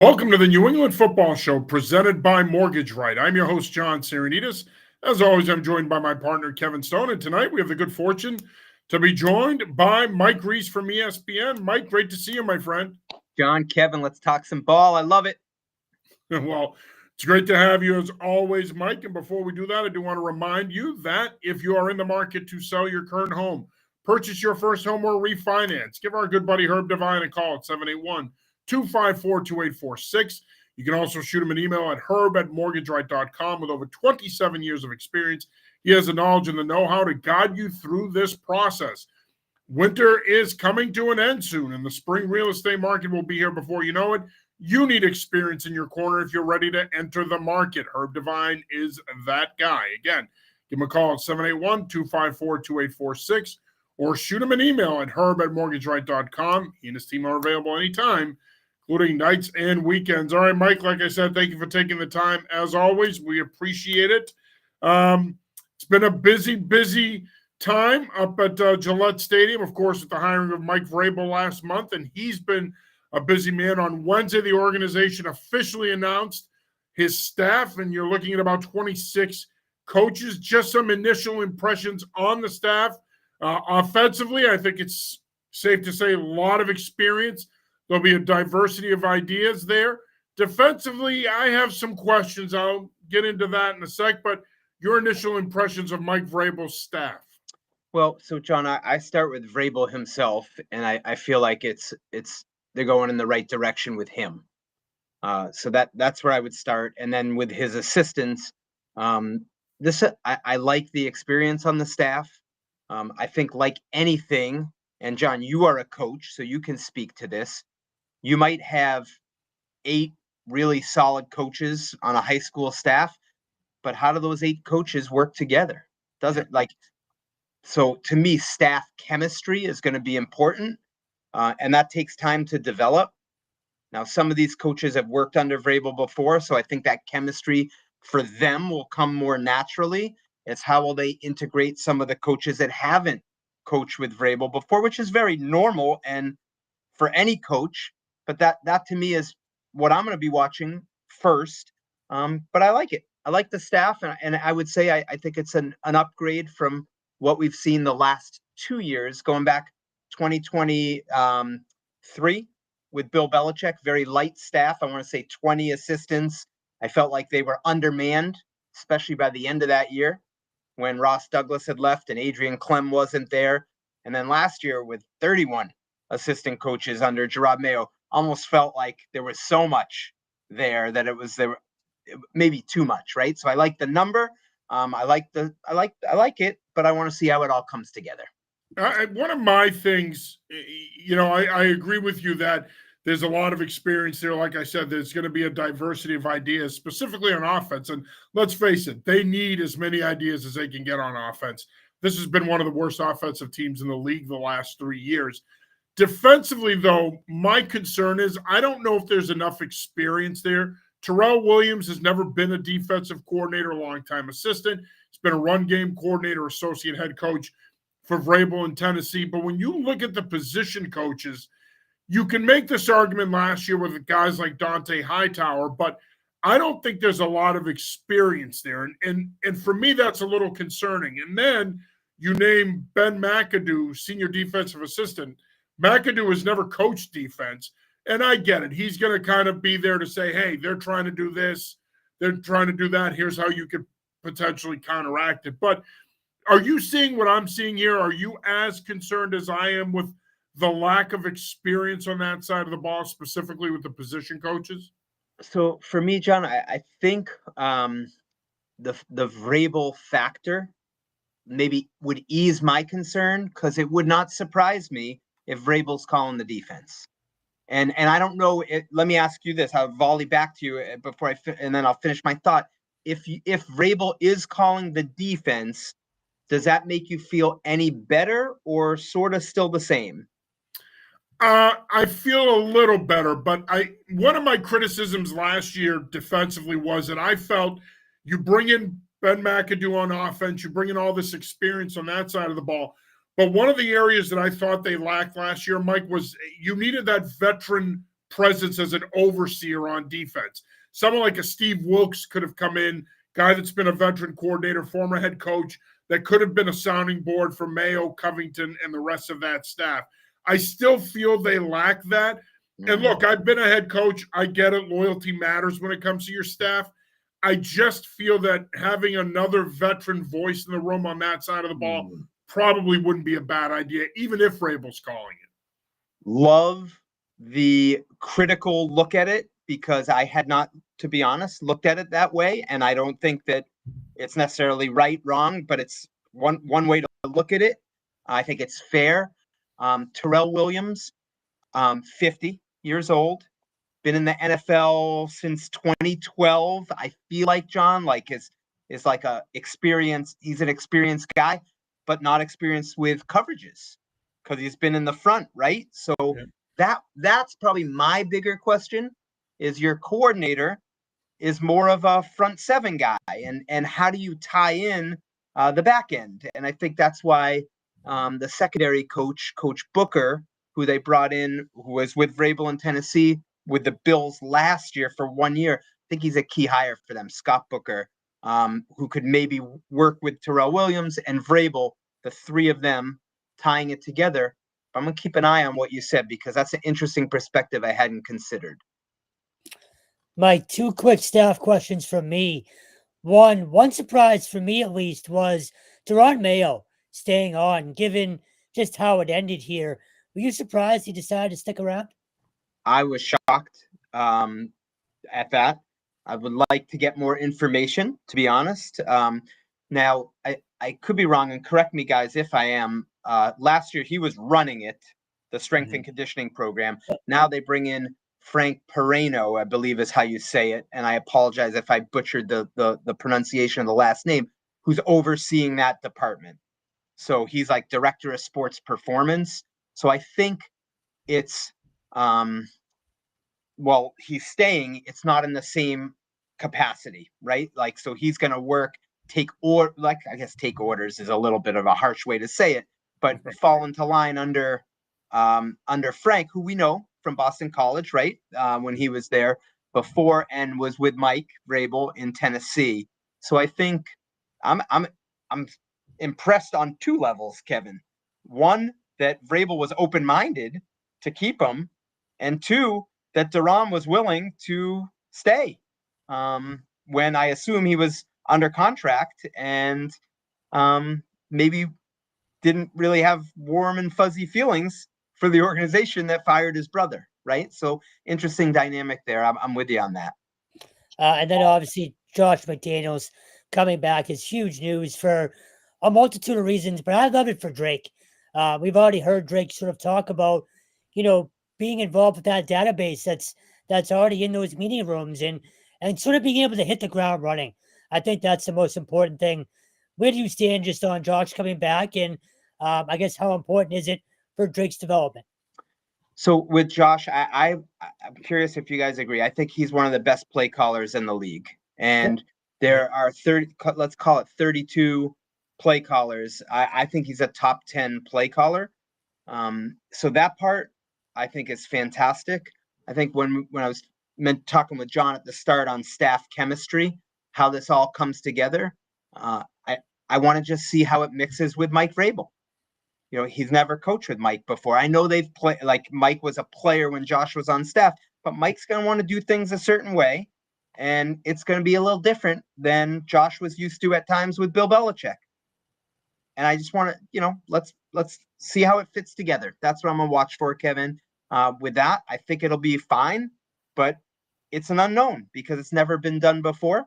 Welcome to the New England Football Show presented by Mortgage Right. I'm your host, John Serenitas. As always, I'm joined by my partner, Kevin Stone. And tonight we have the good fortune to be joined by Mike Reiss from ESPN. Mike, great to see you, my friend. John, Kevin, let's talk some ball. I love it. Well, it's great to have you as always, Mike. And before we do that, I do want to remind you that if you are in the market to sell your current home, purchase your first home or refinance, give our good buddy Herb Devine a call at 781-254-2846. You can also shoot him an email at herb@mortgageright.com. With over 27 years of experience, he has the knowledge and the know-how to guide you through this process. Winter is coming to an end soon, and the spring real estate market will be here before you know it. You need experience in your corner if you're ready to enter the market. Herb Devine is that guy. Again, give him a call at 781-254-2846 or shoot him an email at herb@mortgageright.com. He and his team are available anytime, including nights and weekends. All right, Mike, like I said, thank you for taking the time. As always, we appreciate it. It's been a busy time up at Gillette Stadium, of course, with the hiring of Mike Vrabel last month, and he's been a busy man. On Wednesday, the organization officially announced his staff, and you're looking at about 26 coaches. Just some initial impressions on the staff. Offensively, I think it's safe to say a lot of experience. There'll be a diversity of ideas there. Defensively, I have some questions. I'll get into that in a sec, but your initial impressions of Mike Vrabel's staff. Well, so John, I start with Vrabel himself, and I feel like they're going in the right direction with him. So that's where I would start, and then with his assistants, I like the experience on the staff. I think like anything, and John, you are a coach, so you can speak to this. You might have 8 really solid coaches on a high school staff, but how do those 8 coaches work together? So to me, staff chemistry is going to be important, and that takes time to develop. Now, some of these coaches have worked under Vrabel before, so I think that chemistry for them will come more naturally. It's how will they integrate some of the coaches that haven't coached with Vrabel before, which is very normal and for any coach. But that to me is what I'm going to be watching first. But I like it. I like the staff, and I would say I think it's an upgrade from what we've seen the last 2 years, going back 2023 with Bill Belichick, very light staff. I want to say 20 assistants. I felt like they were undermanned, especially by the end of that year when Ross Douglas had left and Adrian Clem wasn't there. And then last year with 31 assistant coaches under Gerard Mayo, almost felt like there was so much there that it was maybe too much, right? So I like the number. I like it, but I want to see how it all comes together. One of my things, I agree with you that there's a lot of experience there. Like I said, there's going to be a diversity of ideas, specifically on offense. And let's face it, they need as many ideas as they can get on offense. This has been one of the worst offensive teams in the league the last 3 years. Defensively, though, my concern is I don't know if there's enough experience there. Terrell Williams has never been a defensive coordinator, a longtime assistant. He's been a run game coordinator, associate head coach for Vrabel in Tennessee. But when you look at the position coaches, you can make this argument last year with guys like Dante Hightower, but I don't think there's a lot of experience there. And for me, that's a little concerning. And then you name Ben McAdoo, senior defensive assistant. McAdoo has never coached defense. And I get it. He's going to kind of be there to say, hey, they're trying to do this. They're trying to do that. Here's how you could potentially counteract it. But are you seeing what I'm seeing here? Are you as concerned as I am with the lack of experience on that side of the ball, specifically with the position coaches? So for me, John, I think the Vrabel factor maybe would ease my concern, because it would not surprise me if Vrabel's calling the defense. And I don't know. Let me ask you this. I'll volley back to you before and then I'll finish my thought. If Vrabel is calling the defense, does that make you feel any better or sort of still the same? I feel a little better, but one of my criticisms last year defensively was that I felt you bring in Ben McAdoo on offense, you bring in all this experience on that side of the ball. But one of the areas that I thought they lacked last year, Mike, was you needed that veteran presence as an overseer on defense. Someone like a Steve Wilkes could have come in, guy that's been a veteran coordinator, former head coach, that could have been a sounding board for Mayo, Covington, and the rest of that staff. I still feel they lack that. And look, I've been a head coach. I get it. Loyalty matters when it comes to your staff. I just feel that having another veteran voice in the room on that side of the ball probably wouldn't be a bad idea, even if Vrabel's calling it. Love the critical look at it, because I had not, to be honest, looked at it that way. And I don't think that it's necessarily right, wrong, but it's one way to look at it. I think it's fair. Terrell Williams, 50 years old, been in the NFL since 2012. I feel like John, like is like he's an experienced guy, but not experienced with coverages because he's been in the front, right? So that's probably my bigger question, is your coordinator is more of a front seven guy, and how do you tie in the back end? And I think that's why the secondary coach, Coach Booker, who they brought in, who was with Vrabel in Tennessee, with the Bills last year for 1 year, I think he's a key hire for them, Scott Booker, who could maybe work with Terrell Williams and Vrabel, the three of them tying it together. I'm going to keep an eye on what you said, because that's an interesting perspective I hadn't considered. Mike, two quick staff questions from me. One surprise for me, at least, was Duron Mayo staying on, given just how it ended here. Were you surprised he decided to stick around? I was shocked at that. I would like to get more information, to be honest. Now, I could be wrong, and correct me, guys, if I am. Last year, he was running it, the strength and conditioning program. Now they bring in Frank Pereno, I believe is how you say it, and I apologize if I butchered the pronunciation of the last name, who's overseeing that department. So he's like director of sports performance. So I think it's he's staying. It's not in the same capacity, right? Like, so he's going to work, take orders is a little bit of a harsh way to say it, but fall into line under Frank, who we know from Boston College, right? When he was there before and was with Mike Vrabel in Tennessee. So I think I'm impressed on two levels, Kevin. One, that Vrabel was open-minded to keep him, and two, that Duron was willing to stay when I assume he was under contract and maybe didn't really have warm and fuzzy feelings for the organization that fired his brother, right? So interesting dynamic there. I'm with you on that. And then obviously Josh McDaniels coming back is huge news for a multitude of reasons, but I love it for Drake. We've already heard Drake sort of talk about, being involved with that database that's already in those meeting rooms and sort of being able to hit the ground running. I think that's the most important thing. Where do you stand just on Josh coming back? And I guess how important is it for Drake's development? So with Josh, I'm curious if you guys agree. I think he's one of the best play callers in the league. And there are 32 play callers. I think he's a top 10 play caller. So that part I think is fantastic. I think when I was talking with John at the start on staff chemistry, how this all comes together, I want to just see how it mixes with Mike Vrabel. He's never coached with Mike before. I know they've played, like Mike was a player when Josh was on staff, but Mike's going to want to do things a certain way. And it's going to be a little different than Josh was used to at times with Bill Belichick. And I just want to, let's see how it fits together. That's what I'm going to watch for, Kevin. With that, I think it'll be fine, but it's an unknown because it's never been done before.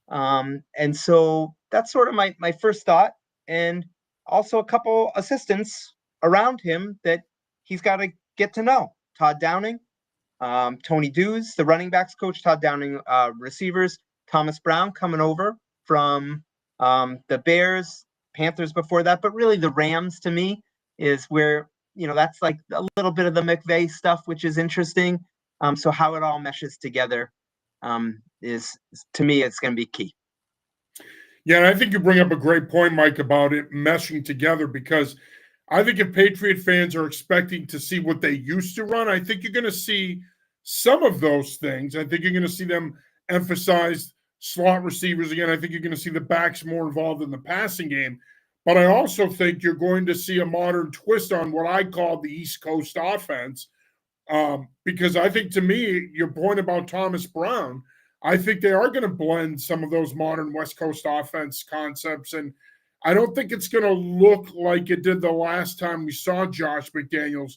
And so that's sort of my first thought. And also a couple assistants around him that he's got to get to know. Todd Downing, Tony Dews, the running backs coach, Todd Downing, receivers, Thomas Brown coming over from the Bears, Panthers before that. But really the Rams to me is where, that's like a little bit of the McVay stuff, which is interesting. So how it all meshes together is, to me, it's going to be key. Yeah, and I think you bring up a great point, Mike, about it meshing together, because I think if Patriot fans are expecting to see what they used to run, I think you're going to see some of those things. I think you're going to see them emphasize slot receivers again. I think you're going to see the backs more involved in the passing game. But I also think you're going to see a modern twist on what I call the East Coast offense. Because I think, to me, your point about Thomas Brown, I think they are going to blend some of those modern West Coast offense concepts. And I don't think it's going to look like it did the last time we saw Josh McDaniels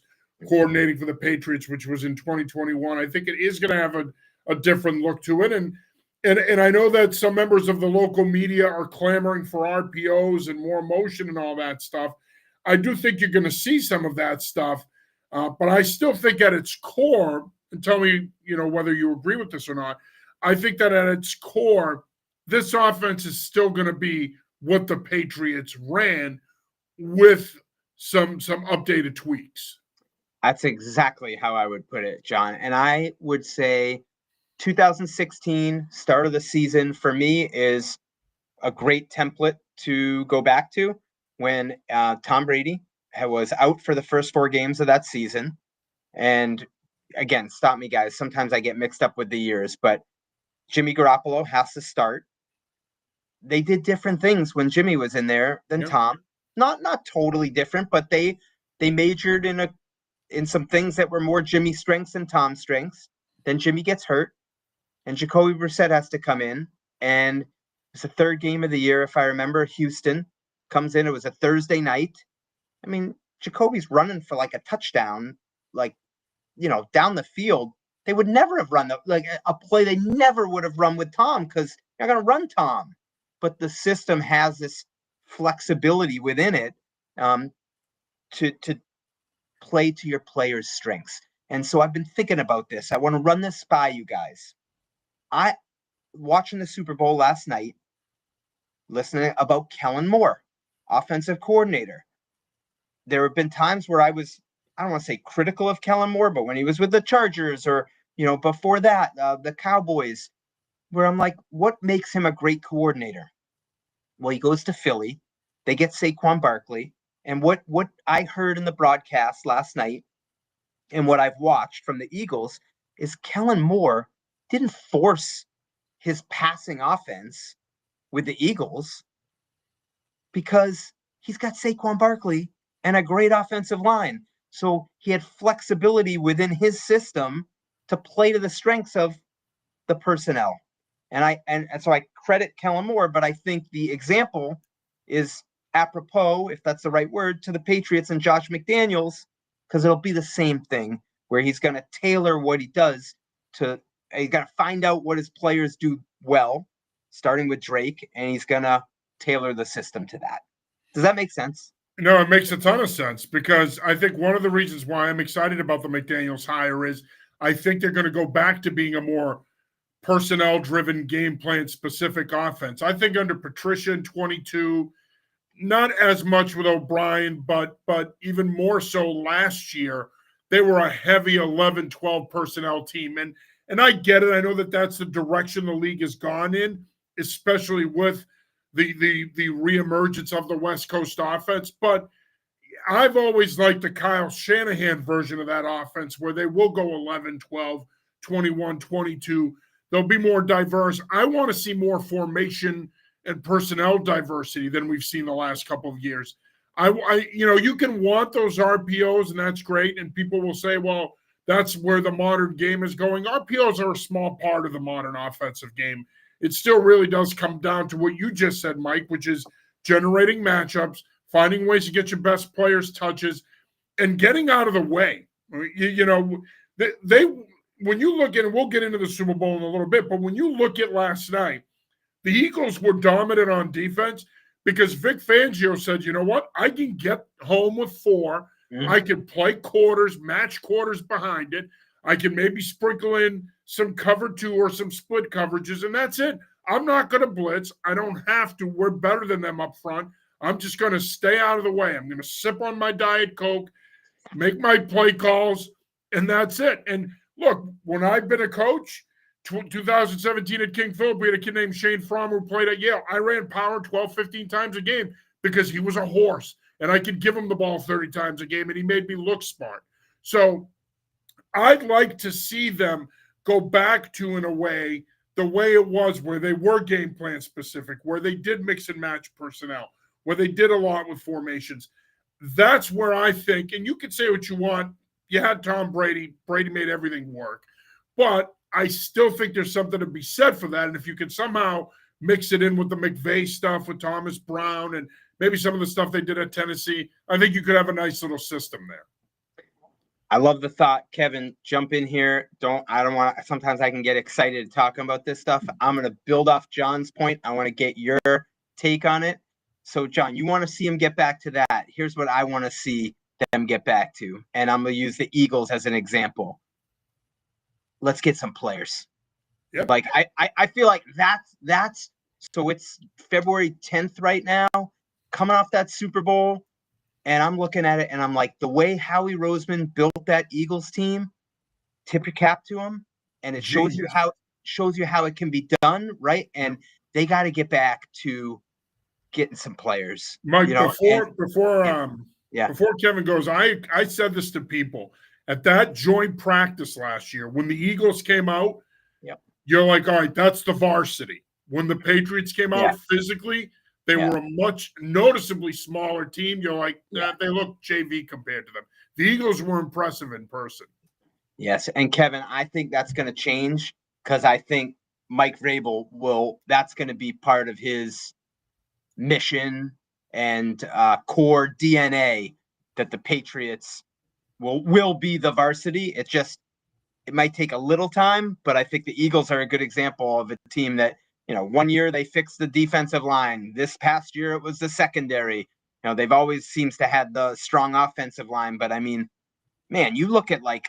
coordinating for the Patriots, which was in 2021. I think it is going to have a different look to it. And I know that some members of the local media are clamoring for RPOs and more motion and all that stuff. I do think you're going to see some of that stuff. But I still think at its core, and tell me, whether you agree with this or not, I think that at its core, this offense is still going to be what the Patriots ran with some updated tweaks. That's exactly how I would put it, John. And I would say 2016, start of the season, for me, is a great template to go back to when Tom Brady was out for the first 4 games of that season. And again, stop me, guys. Sometimes I get mixed up with the years, but Jimmy Garoppolo has to start. They did different things when Jimmy was in there than Tom. Not totally different, but they majored in some things that were more Jimmy's strengths than Tom's strengths. Then Jimmy gets hurt, and Jacoby Brissett has to come in. And it's the 3rd game of the year, if I remember. Houston comes in. It was a Thursday night. I mean, Jacoby's running for like a touchdown, down the field. They would never have run a play they never would have run with Tom, because you're not going to run Tom. But the system has this flexibility within it to play to your players' strengths. And so I've been thinking about this. I want to run this by you guys. Watching the Super Bowl last night, listening about Kellen Moore, offensive coordinator. There have been times where I don't want to say critical of Kellen Moore, but when he was with the Chargers or, before that, the Cowboys, where I'm like, what makes him a great coordinator? Well, he goes to Philly. They get Saquon Barkley. And what I heard in the broadcast last night and what I've watched from the Eagles is Kellen Moore didn't force his passing offense with the Eagles because he's got Saquon Barkley and a great offensive line. So he had flexibility within his system to play to the strengths of the personnel. And so I credit Kellen Moore, but I think the example is apropos, if that's the right word, to the Patriots and Josh McDaniels, because it'll be the same thing where he's going to tailor what he does he's got to find out what his players do well, starting with Drake, and he's going to tailor the system to that. Does that make sense? No, it makes a ton of sense, because I think one of the reasons why I'm excited about the McDaniels hire is I think they're going to go back to being a more personnel-driven, game plan-specific offense. I think under Patricia in 22, not as much with O'Brien, but even more so last year, they were a heavy 11, 12 personnel team. And I get it. I know that that's the direction the league has gone in, especially with the reemergence of the West Coast offense. But I've always liked the Kyle Shanahan version of that offense, where they will go 11, 12, 21, 22. They'll be more diverse. I want to see more formation and personnel diversity than we've seen the last couple of years. You can want those RPOs, and that's great. And people will say, well, that's where the modern game is going. RPOs are a small part of the modern offensive game. It still really does come down to what you just said, Mike, which is generating matchups, finding ways to get your best players touches, and getting out of the way. They when you look at it, we'll get into the Super Bowl in a little bit, but when you look at last night, the Eagles were dominant on defense because Vic Fangio said, you know what? I can get home with 4. I can play quarters, match quarters behind it. I can maybe sprinkle in some cover 2 or some split coverages, and that's it. I'm not going to blitz. I don't have to. We're better than them up front. I'm just going to stay out of the way. I'm going to sip on my Diet Coke, make my play calls, and that's it. And look, when I've been a coach, 2017 at King Philip, we had a kid named Shane Fromm who played at Yale. I ran power 12, 15 times a game because he was a horse, and I could give him the ball 30 times a game, and he made me look smart. So I'd like to see them go back to, in a way, the way it was, where they were game plan specific, where they did mix and match personnel, where they did a lot with formations. That's where I think, and you can say what you want. You had Tom Brady. Brady made everything work. But I still think there's something to be said for that. And if you can somehow mix it in with the McVay stuff with Thomas Brown and maybe some of the stuff they did at Tennessee, I think you could have a nice little system there. I love the thought, Kevin. Jump in here. I don't want to, sometimes I can get excited talking about this stuff. I'm going to build off John's point. I want to get your take on it. So, John, you want to see him get back to that. Here's what I want to see them get back to. And I'm going to use the Eagles as an example. Let's get some players. Yep. Like, I feel like that's so it's February 10th right now, coming off that Super Bowl. And I'm looking at it and I'm like, the way Howie Roseman built that Eagles team, tip your cap to him. And it shows you how it can be done, right? And they got to get back to getting some players. Mike, you know? Before Kevin goes, I said this to people at that joint practice last year when the Eagles came out. Yep. You're like, all right, that's the varsity. When the Patriots came out physically, they were a much noticeably smaller team. You're like, they look JV compared to them. The Eagles were impressive in person. Yes, and Kevin, I think that's going to change because I think Mike Vrabel that's going to be part of his mission and core DNA that the Patriots will be the varsity. It might take a little time, but I think the Eagles are a good example of a team that, one year they fixed the defensive line. This past year it was the secondary. They've always seems to have the strong offensive line, but I mean, man, you look at like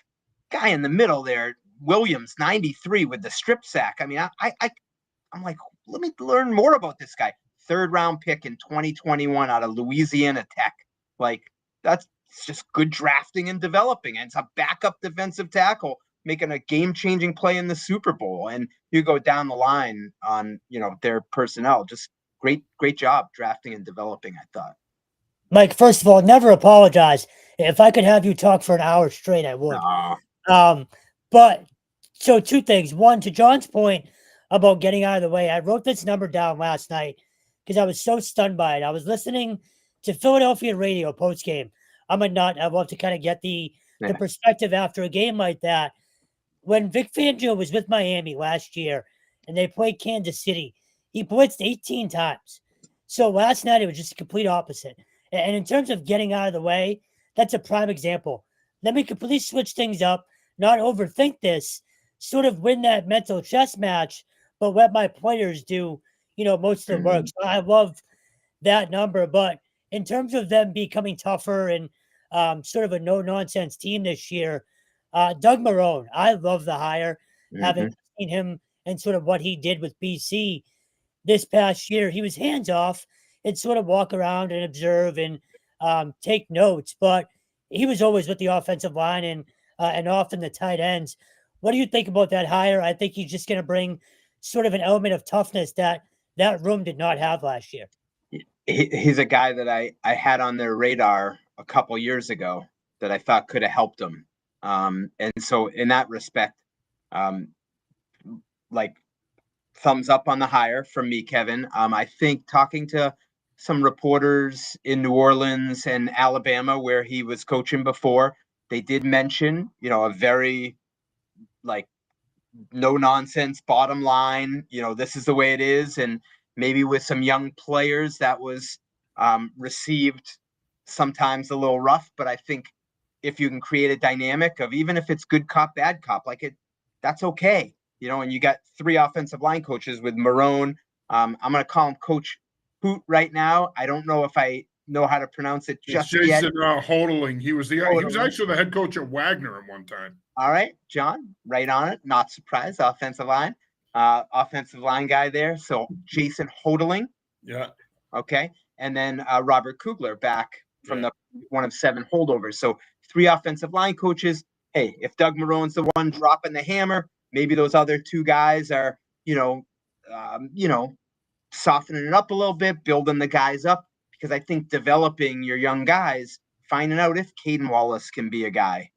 guy in the middle there, Williams, 93 with the strip sack. I mean, I'm like, let me learn more about this guy. 3rd round pick in 2021 out of Louisiana Tech. Like, that's just good drafting and developing. And it's a backup defensive tackle making a game-changing play in the Super Bowl. And you go down the line on, their personnel. Just great job drafting and developing, I thought. Mike, first of all, never apologize. If I could have you talk for an hour straight, I would. But so 2 things. One, to John's point about getting out of the way, I wrote this number down last night because I was so stunned by it. I was listening to Philadelphia radio post-game. I'm a nut. I love to kind of get the perspective after a game like that. When Vic Fangio was with Miami last year and they played Kansas City, he blitzed 18 times. So last night it was just a complete opposite. And in terms of getting out of the way, that's a prime example. Let me completely switch things up, not overthink this, sort of win that mental chess match, but let my players do, most of the work. So I love that number. But in terms of them becoming tougher and sort of a no-nonsense team this year, Doug Marrone, I love the hire, having seen him and sort of what he did with BC this past year. He was hands-off and sort of walk around and observe and take notes, but he was always with the offensive line and often the tight ends. What do you think about that hire? I think he's just going to bring sort of an element of toughness that room did not have last year. He's a guy that I had on their radar a couple years ago that I thought could have helped him. And so in that respect, like thumbs up on the hire from me, Kevin. I think talking to some reporters in New Orleans and Alabama, where he was coaching before, they did mention, a very like no nonsense bottom line, this is the way it is. And maybe with some young players that was received sometimes a little rough, but I think if you can create a dynamic of, even if it's good cop, bad cop, that's okay. And you got 3 offensive line coaches with Marrone. I'm going to call him Coach Hoot right now. I don't know if I know how to pronounce it just yet. Jason Hodeling. He was actually the head coach at Wagner at one time. All right, John, right on it. Not surprised. Offensive line guy there. So Jason Hodeling. Yeah. Okay. And then Robert Kugler back from the one of 7 holdovers. So 3 offensive line coaches. Hey, if Doug Marrone's the one dropping the hammer, maybe those other 2 guys are, softening it up a little bit, building the guys up, because I think developing your young guys, finding out if Caden Wallace can be a guy,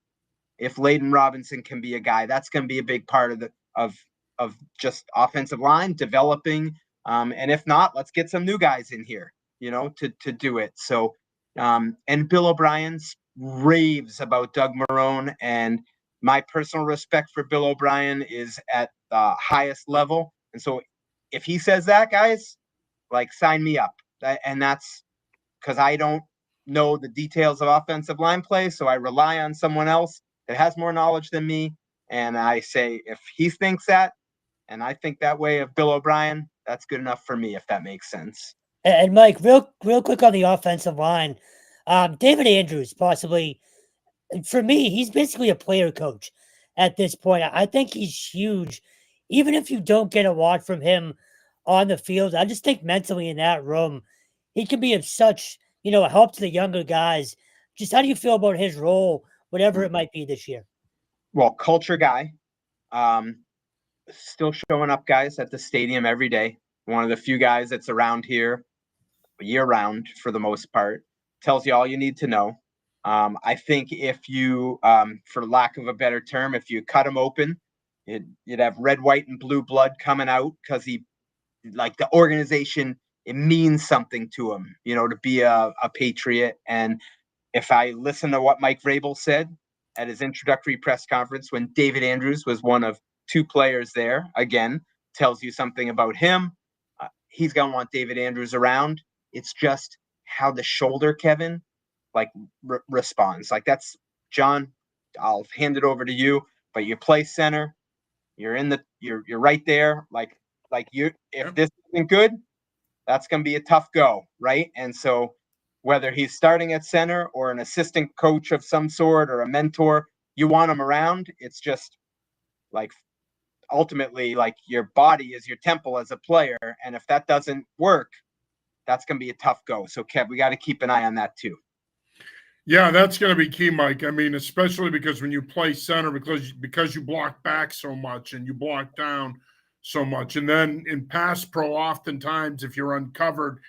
if Layden Robinson can be a guy, that's going to be a big part of just offensive line developing. And if not, let's get some new guys in here, to do it. So, and Bill O'Brien's raves about Doug Marrone, and my personal respect for Bill O'Brien is at the highest level. And so if he says that, guys, like, sign me up. And that's because I don't know the details of offensive line play. So I rely on someone else that has more knowledge than me. And I say, if he thinks that, and I think that way of Bill O'Brien, that's good enough for me, if that makes sense. And Mike, real quick on the offensive line, David Andrews, possibly, for me, he's basically a player coach at this point. I think he's huge. Even if you don't get a lot from him on the field, I just think mentally in that room, he can be of such, help to the younger guys. Just how do you feel about his role, whatever it might be this year? Well, culture guy, still showing up, guys, at the stadium every day. One of the few guys that's around here year round for the most part. Tells you all you need to know. I think if you, for lack of a better term, if you cut him open, you'd have red, white, and blue blood coming out, because he, like, the organization, it means something to him, to be a Patriot. And if I listen to what Mike Vrabel said at his introductory press conference when David Andrews was one of two players there, again, tells you something about him. He's going to want David Andrews around. It's just how the shoulder, Kevin, like, responds. Like, that's, John, I'll hand it over to you, but you play center, you're right there. Like if this isn't good, that's going to be a tough go. Right. And so whether he's starting at center or an assistant coach of some sort or a mentor, you want him around. It's just, like, ultimately, like, your body is your temple as a player. And if that doesn't work, that's going to be a tough go. So, Kev, we got to keep an eye on that too. Yeah, that's going to be key, Mike. I mean, especially because when you play center, because you block back so much and you block down so much, and then in pass pro, oftentimes if you're uncovered,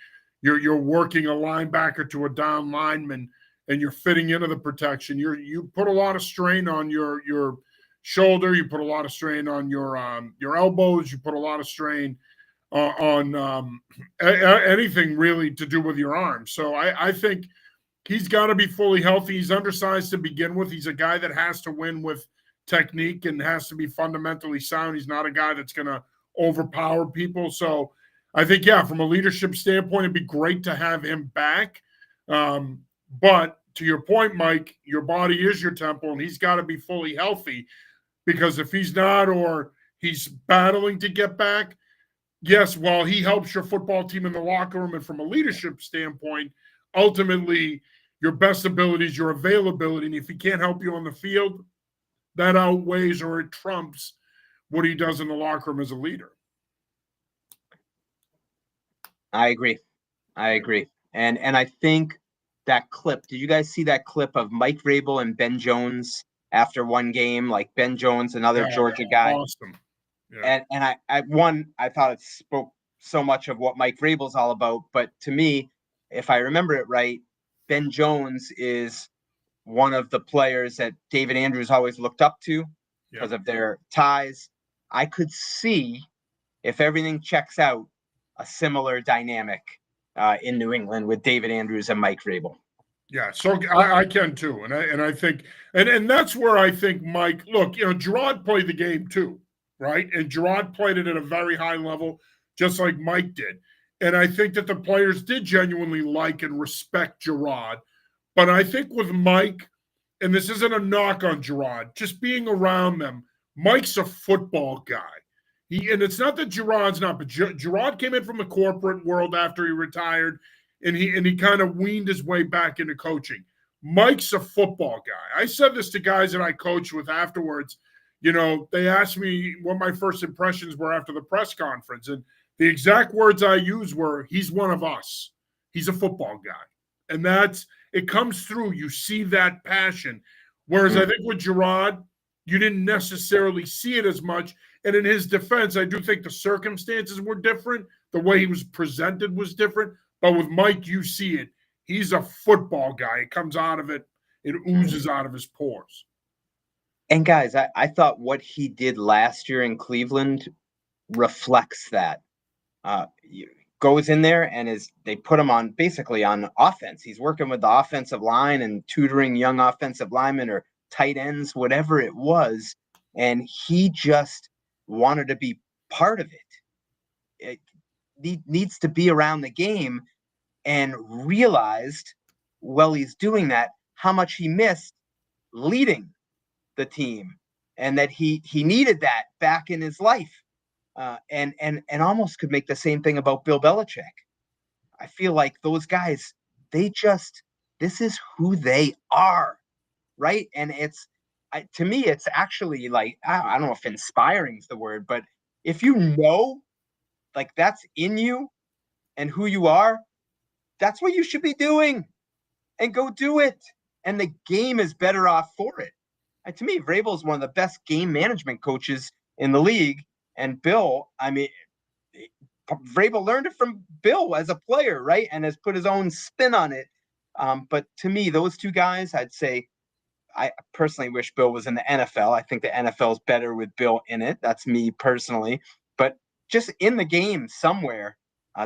you're working a linebacker to a down lineman, and you're fitting into the protection. You put a lot of strain on your shoulder. You put a lot of strain on your elbows. You put a lot of strain on anything really to do with your arms. So I think he's got to be fully healthy. He's undersized to begin with. He's a guy that has to win with technique and has to be fundamentally sound. He's not a guy that's going to overpower people. So I think, yeah, from a leadership standpoint, it'd be great to have him back. But to your point, Mike, your body is your temple, and he's got to be fully healthy, because if he's not, or he's battling to get back, yes, while he helps your football team in the locker room and from a leadership standpoint, ultimately your best ability is your availability. And if he can't help you on the field, that outweighs or it trumps what he does in the locker room as a leader. I agree. And I think that clip, did you guys see that clip of Mike Vrabel and Ben Jones after one game? Like, Ben Jones, another Georgia guy. Awesome. Yeah. And I thought it spoke so much of what Mike Vrabel's all about. But to me, if I remember it right, Ben Jones is one of the players that David Andrews always looked up to because of their ties. I could see, if everything checks out, a similar dynamic in New England with David Andrews and Mike Vrabel. Yeah, so I can too. And I think, and that's where I think Mike, look, Gerard played the game too, right? And Gerard played it at a very high level, just like Mike did. And I think that the players did genuinely like and respect Gerard. But I think with Mike, and this isn't a knock on Gerard, just being around them, Mike's a football guy. And it's not that Gerard's not, but Gerard came in from the corporate world after he retired, and he kind of weaned his way back into coaching. Mike's a football guy. I said this to guys that I coached with afterwards. They asked me what my first impressions were after the press conference, and the exact words I used were, he's one of us. He's a football guy. And it comes through. You see that passion. Whereas I think with Gerard, you didn't necessarily see it as much. And in his defense, I do think the circumstances were different. The way he was presented was different. But with Mike, you see it. He's a football guy. It comes out of it. It oozes out of his pores. And guys, I thought what he did last year in Cleveland reflects that. Goes in there and they put him on basically on offense. He's working with the offensive line and tutoring young offensive linemen or tight ends, whatever it was. And he just wanted to be part of it. He needs to be around the game, and realized while he's doing that how much he missed leading the team, and that he needed that back in his life. And almost could make the same thing about Bill Belichick. I feel like those guys, this is who they are, right? And to me, it's actually like, I don't know if inspiring is the word, but if you know, like that's in you and who you are, that's what you should be doing, and go do it. And the game is better off for it. And to me, Vrabel is one of the best game management coaches in the league. And Bill, I mean, Vrabel learned it from Bill as a player, right? And has put his own spin on it. But to me, those two guys, I'd say, I personally wish Bill was in the NFL. I think the NFL is better with Bill in it. That's me personally. But just in the game somewhere,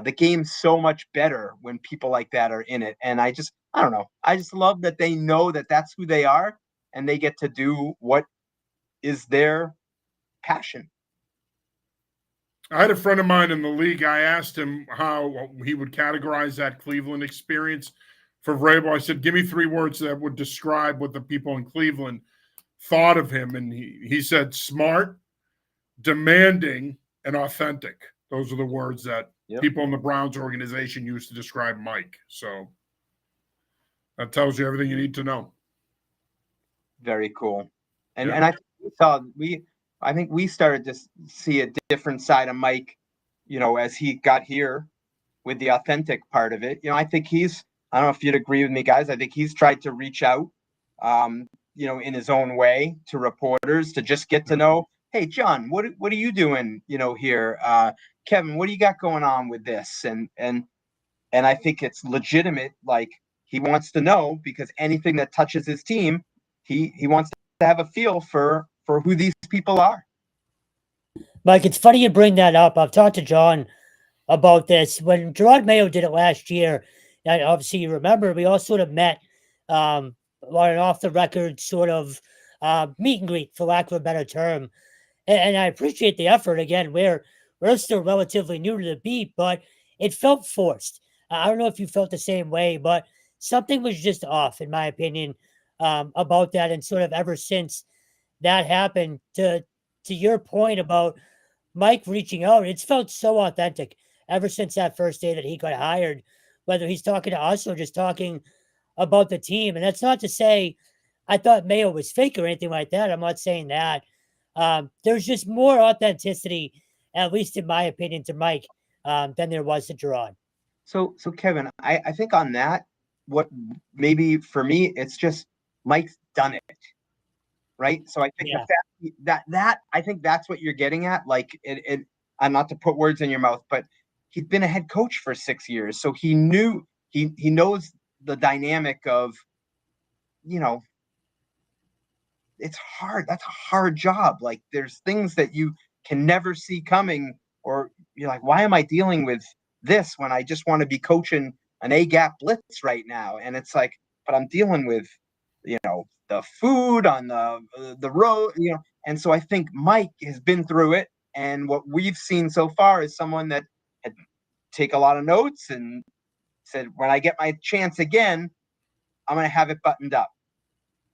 the game's so much better when people like that are in it. And I don't know. I just love that they know that that's who they are, and they get to do what is their passion. I had a friend of mine in the league. I asked him how he would categorize that Cleveland experience for Vrabel. I said, give me 3 words that would describe what the people in Cleveland thought of him. And he said smart, demanding, and authentic. Those are the words that people in the Browns organization used to describe Mike. So that tells you everything you need to know. Very cool. And I think we started to see a different side of Mike, as he got here with the authentic part of it. I think I don't know if you'd agree with me, guys. I think he's tried to reach out, in his own way to reporters to just get to know, hey, John, what are you doing, here? Kevin, what do you got going on with this? And I think it's legitimate. Like, he wants to know, because anything that touches his team, he wants to have a feel for who these people are. Mike, it's funny you bring that up. I've talked to John about this. When Gerard Mayo did it last year, and obviously you remember, we all sort of met on an off-the-record sort of meet and greet, for lack of a better term. And I appreciate the effort. Again, we're still relatively new to the beat, but it felt forced. I don't know if you felt the same way, but something was just off, in my opinion, about that. And sort of ever since that happened, to your point about Mike reaching out, it's felt so authentic ever since that first day that he got hired, whether he's talking to us or just talking about the team. And that's not to say I thought Mayo was fake or anything like that. I'm not saying that. There's just more authenticity, at least in my opinion, to Mike than there was to Gerard. So Kevin, I think on that, what maybe for me, it's just Mike's done it, right? So I think the fact that I think that's what you're getting at. Like, and not to put words in your mouth, but he'd been a head coach for 6 years, so he knows the dynamic of, it's hard. That's a hard job. Like, there's things that you can never see coming, or you're like, why am I dealing with this when I just want to be coaching an A-gap blitz right now? And it's like, but I'm dealing with, the food on the road, And so I think Mike has been through it. And what we've seen so far is someone that had take a lot of notes and said, when I get my chance again, I'm going to have it buttoned up,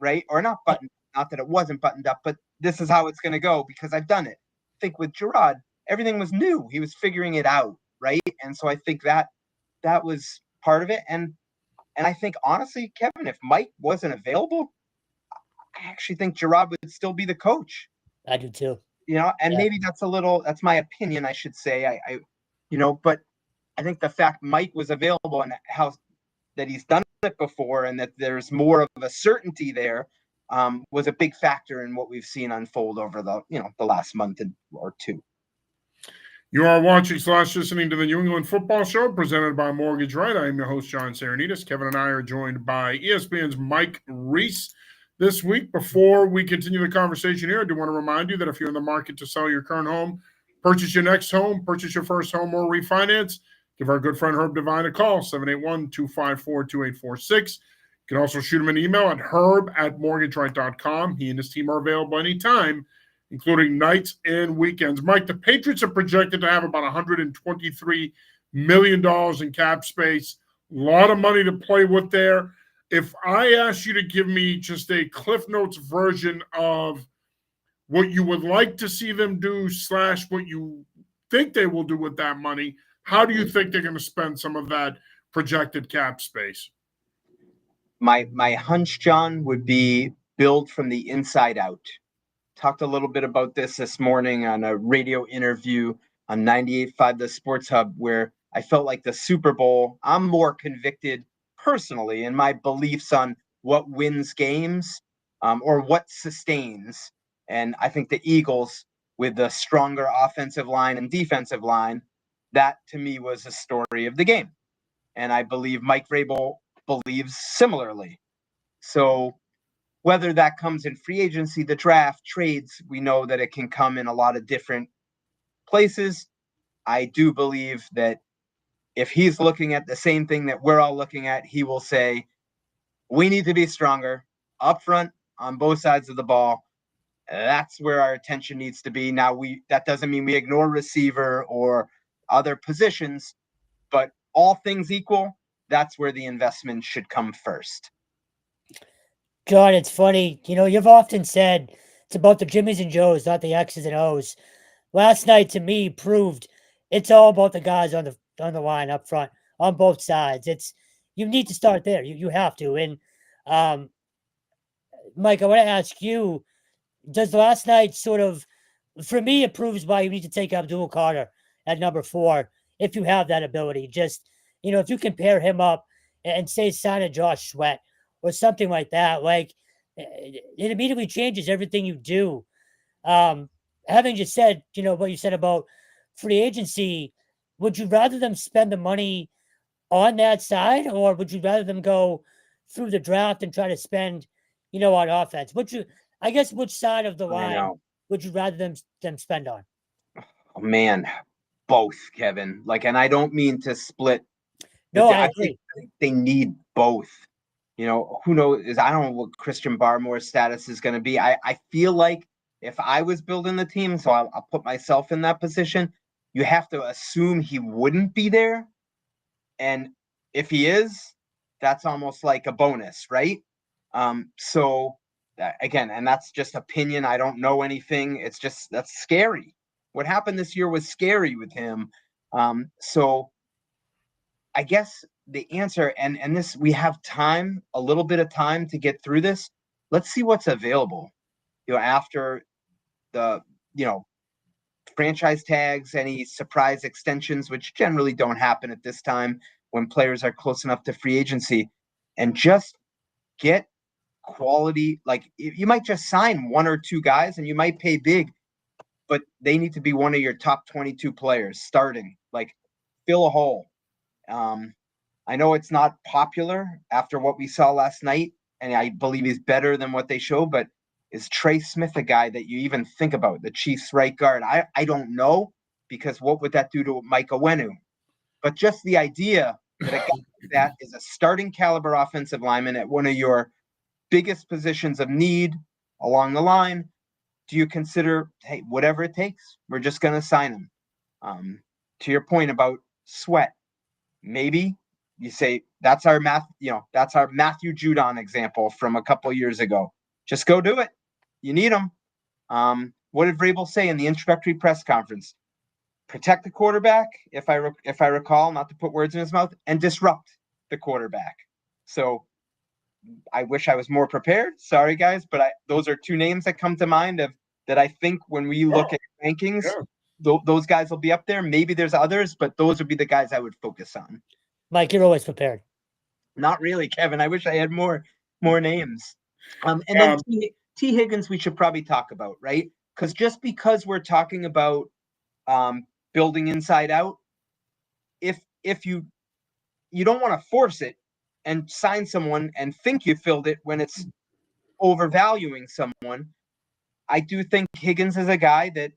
right? Or not buttoned, not that it wasn't buttoned up, but this is how it's going to go because I've done it. I think with Gerard, everything was new. He was figuring it out, right? And so I think that was part of it. And I think, honestly, Kevin, if Mike wasn't available, I actually think Gerard would still be the coach. I do too. Maybe that's my opinion, I should say. But I think the fact Mike was available and how that he's done it before and that there's more of a certainty there was a big factor in what we've seen unfold over the last month or two. You are watching / listening to the New England Football Show presented by Mortgage Right. I am your host, John Saranitas. Kevin and I are joined by ESPN's Mike Reiss. this week. Before we continue the conversation here, I do want to remind you that if you're in the market to sell your current home, purchase your next home, purchase your first home, or refinance, give our good friend Herb Devine a call, 781-254-2846. You can also shoot him an email at herb@mortgageright.com. He and his team are available anytime, including nights and weekends. Mike, the Patriots are projected to have about $123 million in cap space. A lot of money to play with there. If I asked you to give me just a Cliff Notes version of what you would like to see them do / what you think they will do with that money, how do you think they're going to spend some of that projected cap space? My hunch, John, would be build from the inside out. Talked a little bit about this morning on a radio interview on 98.5 The Sports Hub, where I felt like the Super Bowl, I'm more convicted personally in my beliefs on what wins games or what sustains. And I think the Eagles, with the stronger offensive line and defensive line, that to me was the story of the game. And I believe Mike Vrabel believes similarly. So whether that comes in free agency, the draft, trades, we know that it can come in a lot of different places. I do believe that if he's looking at the same thing that we're all looking at, he will say, we need to be stronger up front on both sides of the ball. That's where our attention needs to be. Now, that doesn't mean we ignore receiver or other positions, but all things equal, that's where the investment should come first. John, it's funny. You've often said it's about the Jimmies and Joes, not the X's and O's. Last night, to me, proved it's all about the guys on the line up front on both sides. You need to start there. You have to. And Mike, I want to ask you: does last night sort of, for me, it proves why you need to take Abdul Carter at number 4 if you have that ability. Just if you can pair him up and say sign a Josh Sweat or something like that, like it immediately changes everything you do. Having just said, what you said about free agency, would you rather them spend the money on that side, or would you rather them go through the draft and try to spend, on offense? I guess, which side of the line would you rather them spend on? Oh, man, both, Kevin. And I don't mean to split. No, I agree. think they need both. Who knows? I don't know what Christian Barmore's status is going to be. I feel like if I was building the team, so I'll put myself in that position, you have to assume he wouldn't be there. And if he is, that's almost like a bonus, right? So again, and that's just opinion. I don't know anything. That's scary. What happened this year was scary with him. So I guess the answer, and this, we have time, a little bit of time to get through this. Let's see what's available, after the, franchise tags, any surprise extensions, which generally don't happen at this time when players are close enough to free agency, and just get quality. Like, you might just sign 1 or 2 guys and you might pay big, but they need to be one of your top 22 players starting, like fill a hole. I know it's not popular after what we saw last night, and I believe he's better than what they show, but is Trey Smith a guy that you even think about, the Chiefs right guard? I don't know, because what would that do to Mike Owenu? But just the idea that a guy like that is a starting caliber offensive lineman at one of your biggest positions of need along the line, do you consider, hey, whatever it takes, we're just going to sign him? To your point about Sweat, maybe you say that's our Matthew Judon example from a couple years ago. Just go do it. You need him. What did Vrabel say in the introductory press conference? Protect the quarterback, if I recall, not to put words in his mouth, and disrupt the quarterback. So I wish I was more prepared. Sorry, guys, but those are 2 names that come to mind that I think when we look at rankings, those guys will be up there. Maybe there's others, but those would be the guys I would focus on. Mike, you're always prepared. Not really, Kevin. I wish I had more names. And then T. Higgins, we should probably talk about, right? Because just because we're talking about building inside out, if you don't want to force it and sign someone and think you filled it when it's overvaluing someone, I do think Higgins is a guy that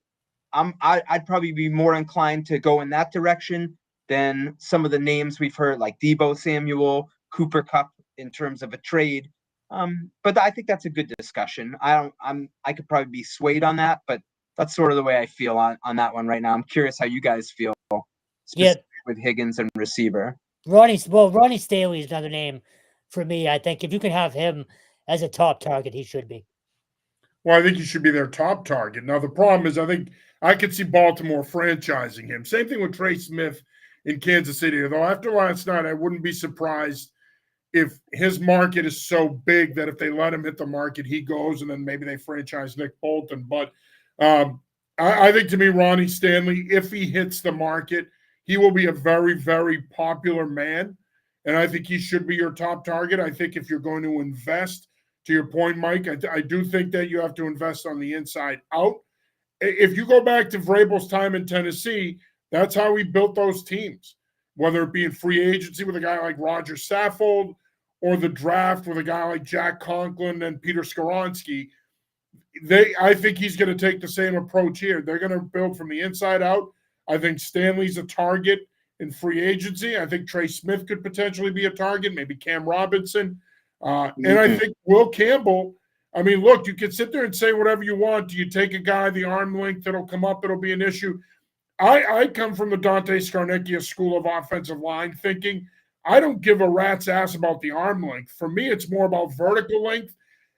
I'd probably be more inclined to go in that direction than some of the names we've heard, like Deebo Samuel, Cooper Kupp, in terms of a trade. But I think that's a good discussion. I could probably be swayed on that, but that's sort of the way I feel on that one right now. I'm curious how you guys feel with Higgins and receiver. Ronnie Stanley is another name for me. I think if you can have him as a top target, he should be. Well, I think he should be their top target. Now, the problem is, I think I could see Baltimore franchising him. Same thing with Trey Smith in Kansas City. Although after last night, I wouldn't be surprised if his market is so big that if they let him hit the market, he goes, and then maybe they franchise Nick Bolton. But I think, to me, Ronnie Stanley, if he hits the market, he will be a very, very popular man. And I think he should be your top target. I think if you're going to invest, to your point, Mike, I do think that you have to invest on the inside out. If you go back to Vrabel's time in Tennessee, that's how he built those teams, whether it be in free agency with a guy like Roger Saffold or the draft with a guy like Jack Conklin and Peter Skoronski. I think he's going to take the same approach here. They're going to build from the inside out. I think Stanley's a target in free agency. I think Trey Smith could potentially be a target, maybe Cam Robinson. And I think Will Campbell, I mean, look, you can sit there and say whatever you want. Do you take a guy the arm length that'll come up, it'll be an issue? I come from the Dante Scarnecchia school of offensive line thinking. I don't give a rat's ass about the arm length. For me, it's more about vertical length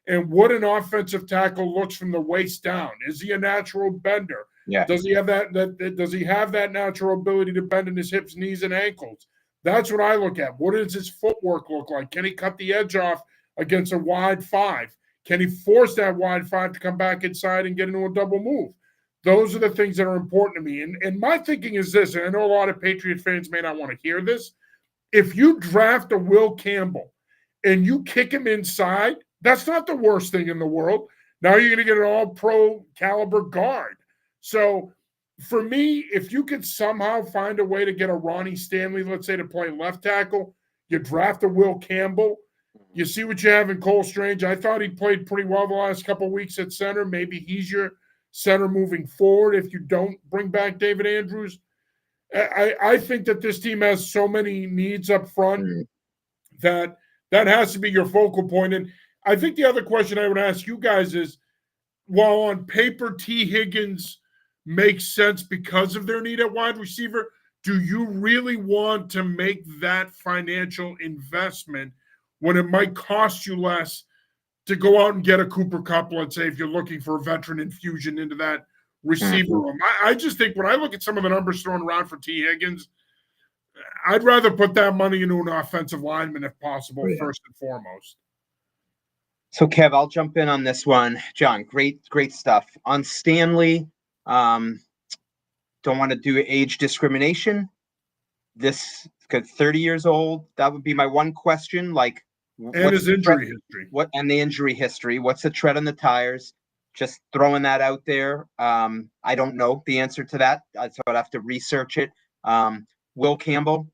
and what an offensive tackle looks from the waist down. Is he a natural bender? Yeah. Does he have does he have that natural ability to bend in his hips, knees, and ankles? That's what I look at. What does his footwork look like? Can he cut the edge off against a wide five? Can he force that wide five to come back inside and get into a double move? Those are the things that are important to me. And my thinking is this, and I know a lot of Patriot fans may not want to hear this. If you draft a Will Campbell and you kick him inside, that's not the worst thing in the world. Now you're going to get an all-pro caliber guard. So for me, if you could somehow find a way to get a Ronnie Stanley, let's say, to play left tackle, you draft a Will Campbell, you see what you have in Cole Strange. I thought he played pretty well the last couple of weeks at center. Maybe he's your center moving forward if you don't bring back David Andrews. I think that this team has so many needs up front that has to be your focal point. And I think the other question I would ask you guys is, while on paper T. Higgins makes sense because of their need at wide receiver, do you really want to make that financial investment when it might cost you less to go out and get a Cooper Kupp, let's say, if you're looking for a veteran infusion into that receiver room? I just think when I look at some of the numbers thrown around for T. Higgins, I'd rather put that money into an offensive lineman if possible, first and foremost. So, Kev, I'll jump in on this one. John, great stuff. On Stanley, don't want to do age discrimination. This could 30 years old. That would be my one question. Like, and his injury history. And the injury history. What's the tread on the tires? Just throwing that out there. I don't know the answer to that, so I'd have to research it. Will Campbell,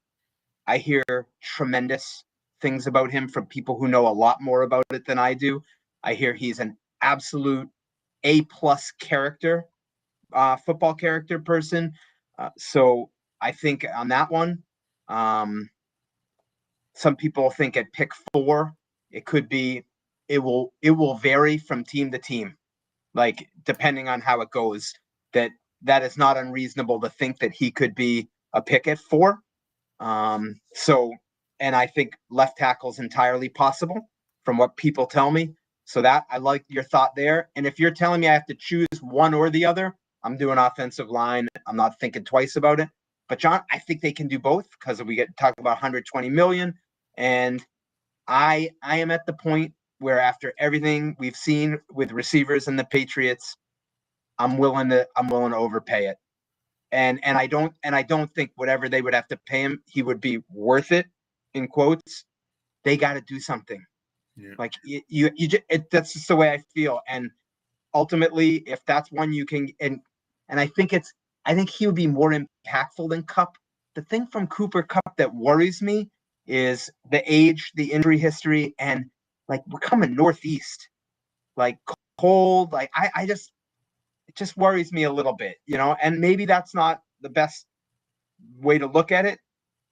I hear tremendous things about him from people who know a lot more about it than I do. I hear he's an absolute A-plus character, football character person. So I think on that one, some people think at pick 4, it will vary from team to team, like depending on how it goes. That is not unreasonable to think that he could be a pick at 4. And I think left tackle is entirely possible from what people tell me. So that I like your thought there. And if you're telling me I have to choose one or the other, I'm doing offensive line. I'm not thinking twice about it. But John, I think they can do both because we get to talk about 120 million. And I am at the point where after everything we've seen with receivers and the Patriots, I'm willing to overpay it. And I don't think whatever they would have to pay him, he would be worth it. In quotes, they got to do something. Yeah. Like that's just the way I feel. And ultimately, if that's one you can, and I think he would be more impactful than Kupp. The thing from Cooper Kupp that worries me is the age, the injury history, and like we're coming Northeast. like cold. Like I just, it just worries me a little bit, and maybe that's not the best way to look at it.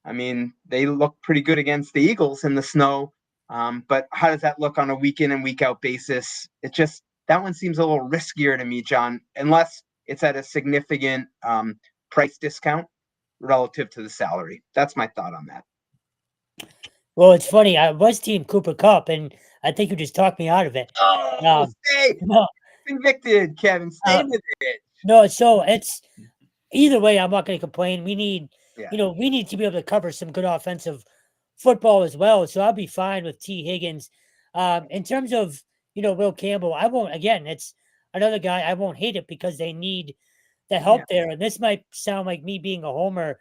I mean, they look pretty good against the Eagles in the snow. But how does that look on a week in and week out basis? That one seems a little riskier to me, John, unless it's at a significant price discount relative to the salary. That's my thought on that. Well, it's funny. I was Team Cooper Cup, and I think you just talked me out of it. Oh, stay No, convicted, Kevin. Stay with it. no. So it's either way. I'm not going to complain. We need, Yeah. we need to be able to cover some good offensive football as well. So I'll be fine with T. Higgins. In terms of Will Campbell, I won't. Again, it's another guy. I won't hate it because they need the help there. And this might sound like me being a homer.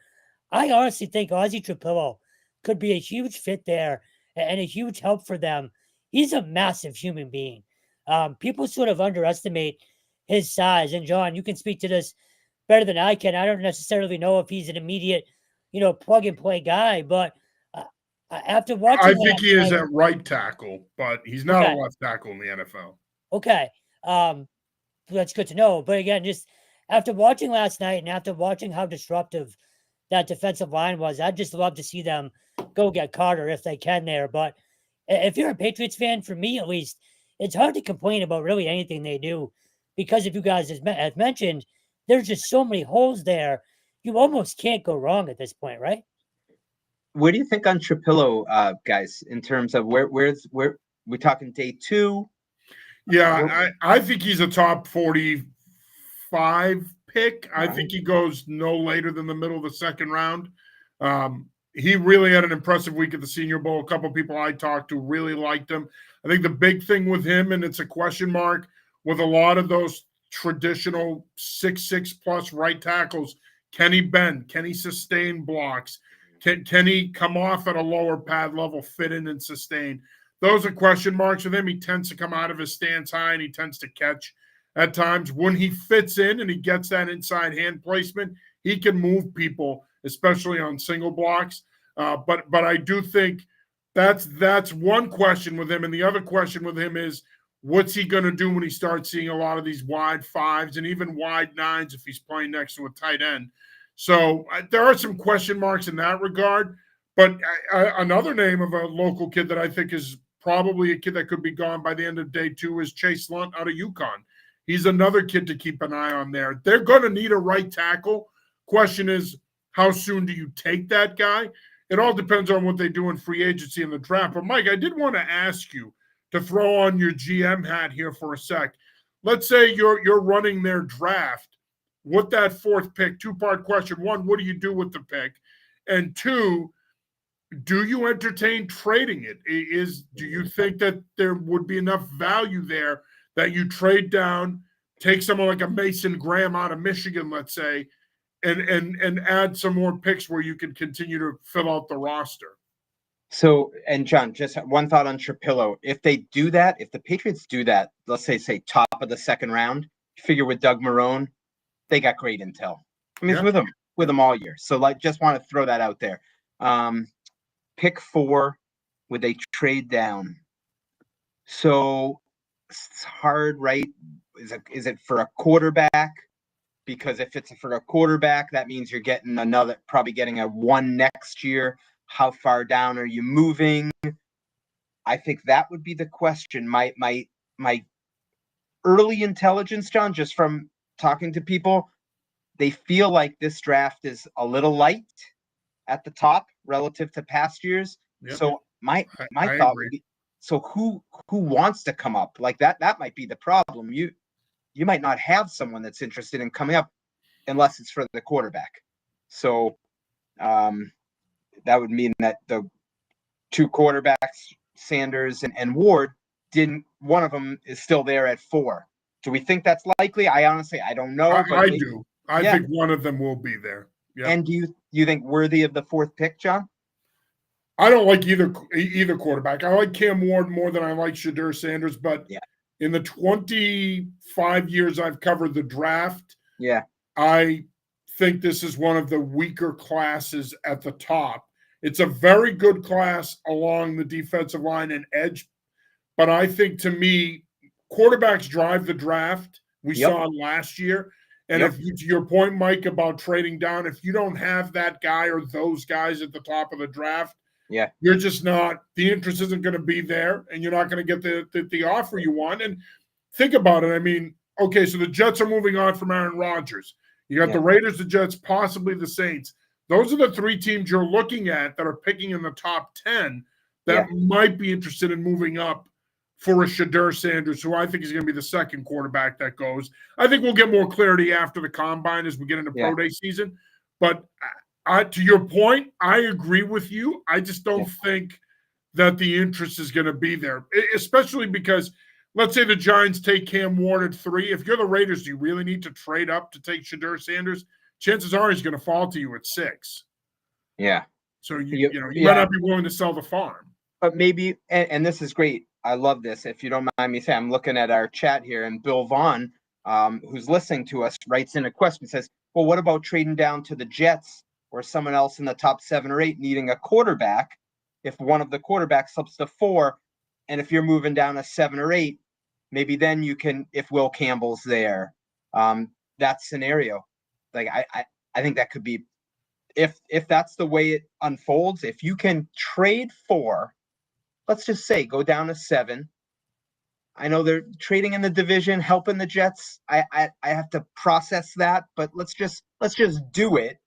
I honestly think Ozzie Trapillo could be a huge fit there and a huge help for them. He's a massive human being. People sort of underestimate his size. And John, you can speak to this better than I can. I don't necessarily know if he's an immediate, plug and play guy, but after watching, I think he is at right tackle, but he's not a left tackle in the NFL. Okay, that's good to know. But again, just after watching last night and after watching how disruptive that defensive line was, I'd just love to see them go get Carter if they can there. But if you're a Patriots fan, for me at least, it's hard to complain about really anything they do because if you guys have mentioned, there's just so many holes there. You almost can't go wrong at this point, right? Where do you think on Trapillo, guys, in terms of where we're talking day 2? Yeah, I think he's a top 45 pick. I think he goes no later than the middle of the second round. He really had an impressive week at the Senior Bowl. A couple of people I talked to really liked him. I think the big thing with him, and it's a question mark with a lot of those traditional 6'6 plus right tackles, can he bend? Can he sustain blocks? Can he come off at a lower pad level, fit in and sustain? Those are question marks with him. He tends to come out of his stance high and he tends to catch at times. When he fits in and he gets that inside hand placement, he can move people, especially on single blocks. But I do think that's one question with him. And the other question with him is, what's he going to do when he starts seeing a lot of these wide 5s and even wide 9s if he's playing next to a tight end? So there are some question marks in that regard. But another name of a local kid that I think is probably a kid that could be gone by the end of day 2 is Chase Lunt out of UConn. He's another kid to keep an eye on there. They're going to need a right tackle. Question is, how soon do you take that guy? It all depends on what they do in free agency and the draft. But, Mike, I did want to ask you to throw on your GM hat here for a sec. Let's say you're running their draft. With that 4th pick, 2-part question. 1, what do you do with the pick? And 2, do you entertain trading it? Do you think that there would be enough value there that you trade down, take someone like a Mason Graham out of Michigan, let's say, and add some more picks where you can continue to fill out the roster? So, and John, just one thought on Trapillo. If they do that, if the Patriots do that, let's say top of the second round, figure with Doug Marrone, they got great intel. I mean, it's with them all year. So, just want to throw that out there. Pick 4, would they trade down? So it's hard, right? Is it for a quarterback? Because if it's for a quarterback, that means you're getting probably getting a 1 next year. How far down are you moving? I think that would be the question. My early intelligence, John, just from talking to people, they feel like this draft is a little light at the top relative to past years. Yep. So my thought would be, so who wants to come up like that? That might be the problem. You might not have someone that's interested in coming up unless it's for the quarterback. So that would mean that the 2 quarterbacks, Sanders and Ward, one of them is still there at 4. Do we think that's likely? I don't know. I do. I think one of them will be there. Yep. And do you think worthy of the 4th pick, John? I don't like either quarterback. I like Cam Ward more than I like Shadur Sanders, but in the 25 years I've covered the draft, I think this is one of the weaker classes at the top. It's a very good class along the defensive line and edge, but I think, to me, quarterbacks drive the draft. We Yep. saw last year. And Yep. if you, to your point, Mike, about trading down, if you don't have that guy or those guys at the top of the draft, Yeah. you're just not, the interest isn't going to be there, and you're not going to get the offer you want. And think about it. I mean, okay, so the Jets are moving on from Aaron Rodgers. You got the Raiders, the Jets, possibly the Saints. Those are the three teams you're looking at that are picking in the top 10 that might be interested in moving up for a Shedeur Sanders, who I think is going to be the second quarterback that goes. I think we'll get more clarity after the combine as we get into pro day season. But to your point, I agree with you. I just don't think that the interest is going to be there, especially because let's say the Giants take Cam Ward at 3. If you're the Raiders, do you really need to trade up to take Shedeur Sanders? Chances are he's going to fall to you at 6. Yeah. So you might not be willing to sell the farm. But maybe, and this is great. I love this. If you don't mind me saying, I'm looking at our chat here, and Bill Vaughn, who's listening to us, writes in a question, says, well, what about trading down to the Jets or someone else in the top 7 or 8 needing a quarterback? If one of the quarterbacks slips to 4, and if you're moving down to 7 or 8, maybe then you can, if Will Campbell's there, that scenario. Like, I think that could be, if that's the way it unfolds, if you can trade for, let's just say, go down to 7. I know they're trading in the division, helping the Jets. I have to process that, but let's just do it.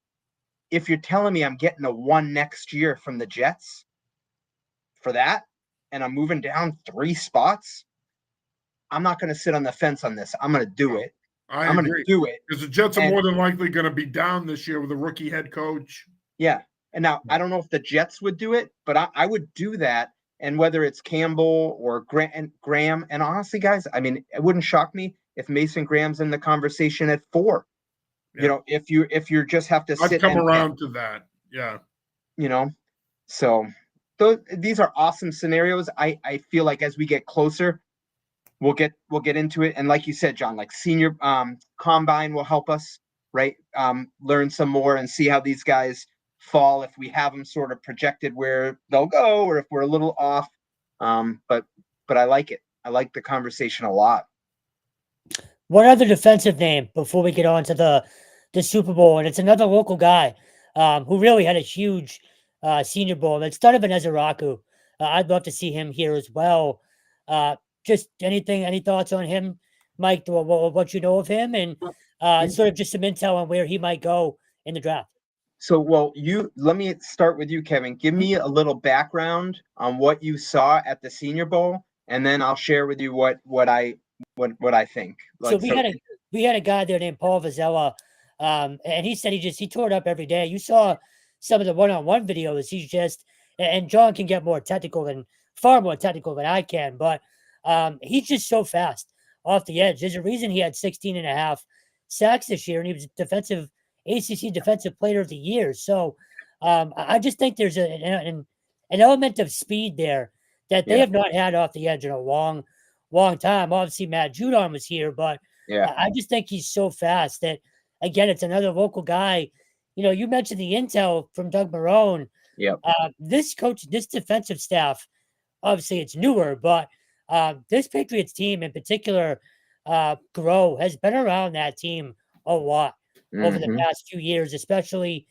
If you're telling me I'm getting a 1 next year from the Jets for that, and I'm moving down 3 spots, I'm not going to sit on the fence on this. I'm going to do it. I'm going to do it. Because the Jets are more than likely going to be down this year with a rookie head coach. Yeah. And now, I don't know if the Jets would do it, but I would do that. And whether it's Campbell or Graham, and honestly, guys, I mean, it wouldn't shock me if Mason Graham's in the conversation at 4. Yeah. You know, if you just have to sit. I've come around to that. Yeah. You know, so these are awesome scenarios. I feel like as we get closer, we'll get into it. And like you said, John, like senior combine will help us, right? Learn some more and see how these guys fall, if we have them sort of projected where they'll go, or if we're a little off. But I like it. I like the conversation a lot. One other defensive name before we get on to the Super Bowl, and it's another local guy who really had a huge Senior Bowl. That's Donovan Ezeraku. I'd love to see him here as well. Just any thoughts on him, Mike, what you know of him, and sort of just some intel on where he might go in the draft? So, well, let me start with you, Kevin. Give me a little background on what you saw at the Senior Bowl, and then I'll share with you what I think. Like, so we had a guy there named Paul Vazella, and he said he tore it up every day. You saw some of the one-on-one videos. He's just, and John can get far more technical than I can, but he's just so fast off the edge. There's a reason he had 16.5 sacks this year, and he was ACC Defensive Player of the Year. So I just think there's an element of speed there that they have not had off the edge in a long time. Obviously, Matt Judon was here, but I just think he's so fast that, again, it's another local guy. You know, you mentioned the intel from Doug Marrone. Yeah. This defensive staff, obviously it's newer, but this Patriots team in particular, Grow, has been around that team a lot over the past few years, especially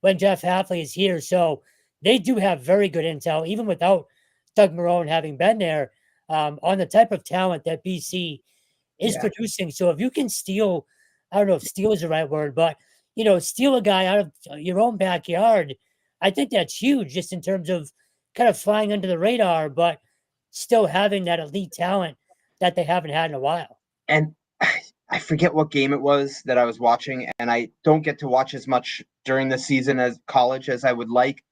when Jeff Hafley is here. So they do have very good intel, even without Doug Marrone having been there, on the type of talent that BC is producing. So if you can steal, I don't know if steal is the right word, but, you know, steal a guy out of your own backyard, I think that's huge just in terms of kind of flying under the radar, but still having that elite talent that they haven't had in a while. And I forget what game it was that I was watching, and I don't get to watch as much during the season as college as I would like.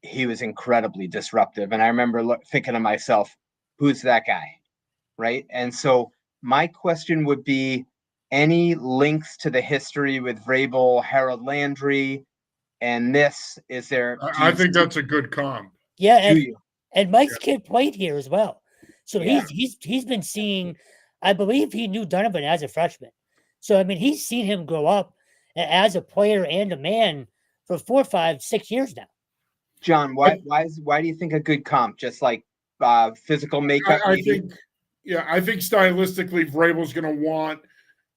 He was incredibly disruptive. And I remember thinking to myself, who's that guy? Right. And so my question would be, any links to the history with Vrabel, Harold Landry, and this? Is there? I think that's a good comp. Yeah, and Mike's kid played here as well, so he's been seeing. I believe he knew Donovan as a freshman, so I mean he's seen him grow up as a player and a man for 4, 5, 6 years now. John, why do you think a good comp? Just like physical makeup? I think Yeah, I think stylistically, Vrabel's going to want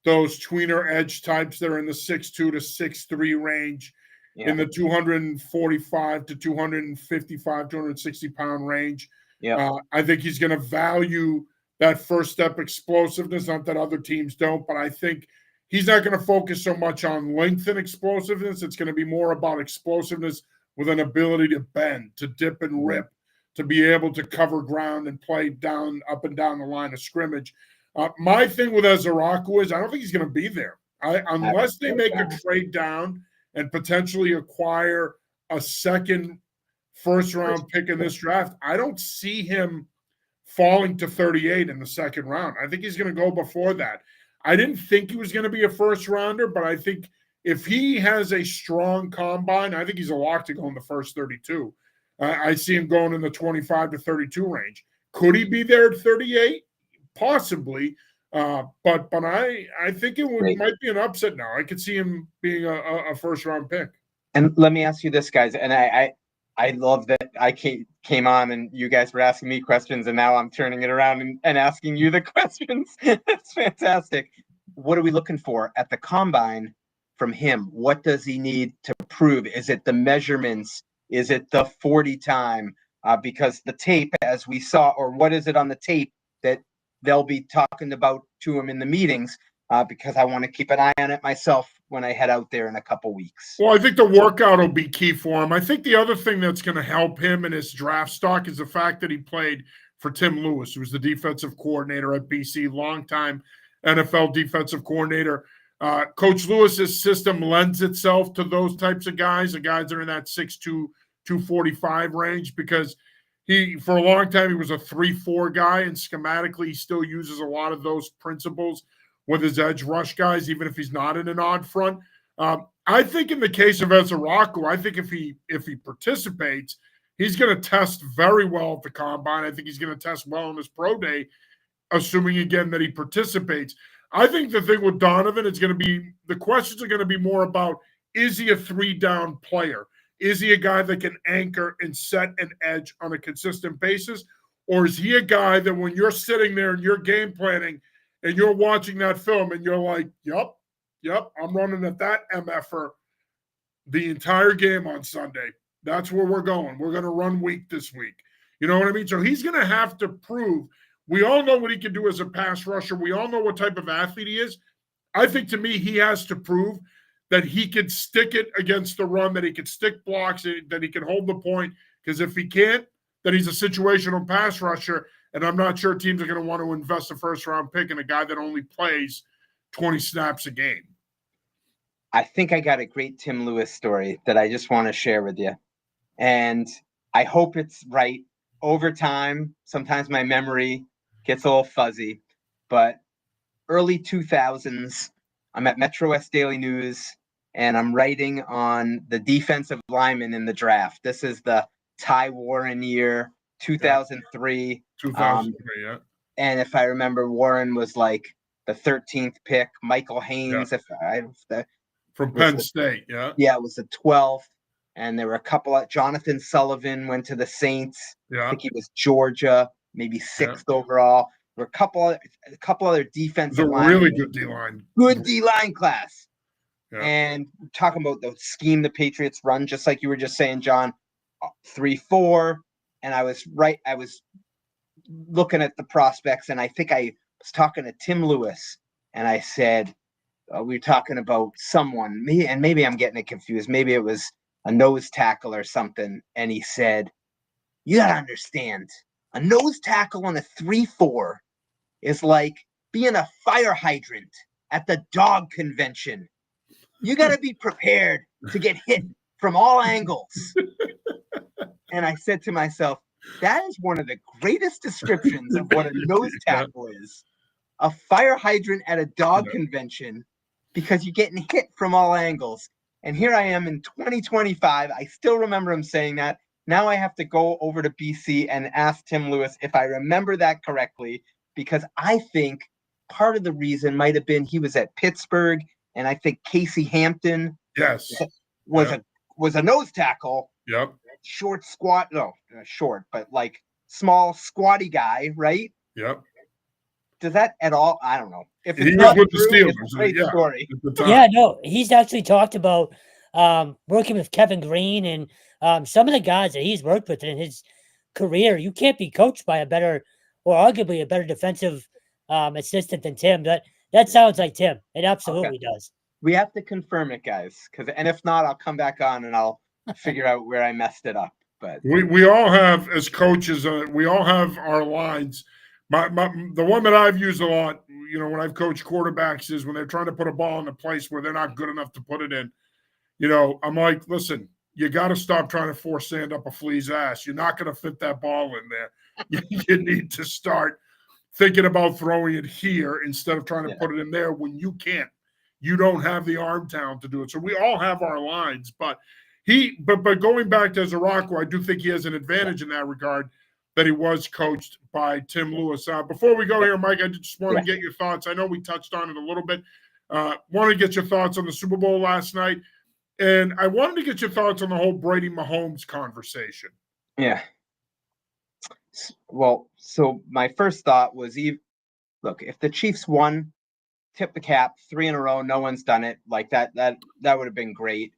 those tweener edge types that are in the 6'2" to 6'3" range, Yeah. in the 245 to 255, 260-pound range. Yeah. I think he's going to value that first step explosiveness. Not that other teams don't, but I think he's not going to focus so much on length and explosiveness. It's going to be more about explosiveness with an ability to bend, to dip and rip, to be able to cover ground and play up and down the line of scrimmage. My thing with Ezeraku is I don't think he's going to be there. Unless they make a trade down and potentially acquire a second first-round pick in this draft, I don't see him falling to 38 in the second round. I think he's going to go before that. I didn't think he was going to be a first-rounder, but I think if he has a strong combine, I think he's a lock to go in the first 32. I see him going in the 25 to 32 range. Could he be there at 38? Possibly. But I think might be an upset now. I could see him being a first-round pick. And let me ask you this, guys, and I love that I came on and you guys were asking me questions, and now I'm turning it around and asking you the questions. That's fantastic. What are we looking for at the combine from him? What does he need to prove? Is it the measurements? Is it the 40 time? Because the tape, as we saw, or what is it on the tape that they'll be talking about to him in the meetings? Because I want to keep an eye on it myself when I head out there in a couple weeks. Well, I think the workout will be key for him. I think the other thing that's going to help him in his draft stock is the fact that he played for Tim Lewis, who was the defensive coordinator at BC, longtime NFL defensive coordinator. Coach Lewis's system lends itself to those types of guys, the guys that are in that 6'2", 245 range, because for a long time, he was a 3-4 guy, and schematically, he still uses a lot of those principles with his edge rush guys, even if he's not in an odd front. I think in the case of Ezeraku, I think if he participates, he's going to test very well at the combine. I think he's going to test well on his pro day, assuming, again, that he participates. I think the thing with Donovan is going to be, the questions are going to be more about, is he a 3-down player? Is he a guy that can anchor and set an edge on a consistent basis? Or is he a guy that when you're sitting there and you're game planning and you're watching that film and you're like, yep, I'm running at that MFer the entire game on Sunday. That's where we're going. We're going to run weak this week. You know what I mean? So he's going to have to prove. We all know what he can do as a pass rusher. We all know what type of athlete he is. I think, to me, he has to prove that he could stick it against the run, that he could stick blocks, that he can hold the point. Because if he can't, then he's a situational pass rusher. And I'm not sure teams are going to want to invest a first-round pick in a guy that only plays 20 snaps a game. I think I got a great Tim Lewis story that I just want to share with you. And I hope it's right. Over time, sometimes my memory gets a little fuzzy. But early 2000s, I'm at Metro West Daily News, and I'm writing on the defensive lineman in the draft. This is the Ty Warren year, 2003. 2003, yeah. And if I remember, Warren was like the 13th pick. Michael Haynes, from Penn State, yeah. Yeah, it was the 12th. And there were a couple of, Jonathan Sullivan went to the Saints. Yeah. I think he was Georgia, maybe 6th overall. There were a couple other defensive linemen. Really good D-line. Good D-line class. Yeah. And we're talking about the scheme the Patriots run, just like you were just saying, John, 3-4. And I was looking at the prospects, and I think I was talking to Tim Lewis, and I said, we were talking about someone, maybe I'm getting it confused. Maybe it was a nose tackle or something. And he said, you got to understand, a nose tackle on a 3-4 is like being a fire hydrant at the dog convention. You got to be prepared to get hit from all angles. And I said to myself, that is one of the greatest descriptions of what a nose tackle is. A fire hydrant at a dog convention, because you're getting hit from all angles. And here I am in 2025. I still remember him saying that. Now I have to go over to BC and ask Tim Lewis if I remember that correctly, because I think part of the reason might have been he was at Pittsburgh, and I think Casey Hampton was a nose tackle. Yep. Short, squat, no, short, but like small, squatty guy, right? Yep. does that at all? I don't know. If He it's was not with the true, Steelers. it's a great Yeah, story. at the time. Yeah, no, he's actually talked about working with Kevin Green and some of the guys that he's worked with in his career. You can't be coached by a better, or arguably a better defensive assistant than Tim. That sounds like Tim. It absolutely does. We have to confirm it, guys. And if not, I'll come back on and I'll figure out where I messed it up. But we all have, as coaches, we all have our lines. The one that I've used a lot, when I've coached quarterbacks, is when they're trying to put a ball in a place where they're not good enough to put it in. I'm like, listen, you got to stop trying to force sand up a flea's ass. You're not going to fit that ball in there. You need to start thinking about throwing it here instead of trying to put it in there when you can't. You don't have the arm talent to do it. So we all have our lines, but going back to Zarako, I do think he has an advantage in that regard, that he was coached by Tim Lewis. Before we go here, Mike, I just want to get your thoughts. I know we touched on it a little bit. Wanted to get your thoughts on the Super Bowl last night, and I wanted to get your thoughts on the whole Brady Mahomes conversation. Yeah. Well, so my first thought was, look, if the Chiefs won, tip the cap, 3 in a row, no one's done it. Like that would have been great.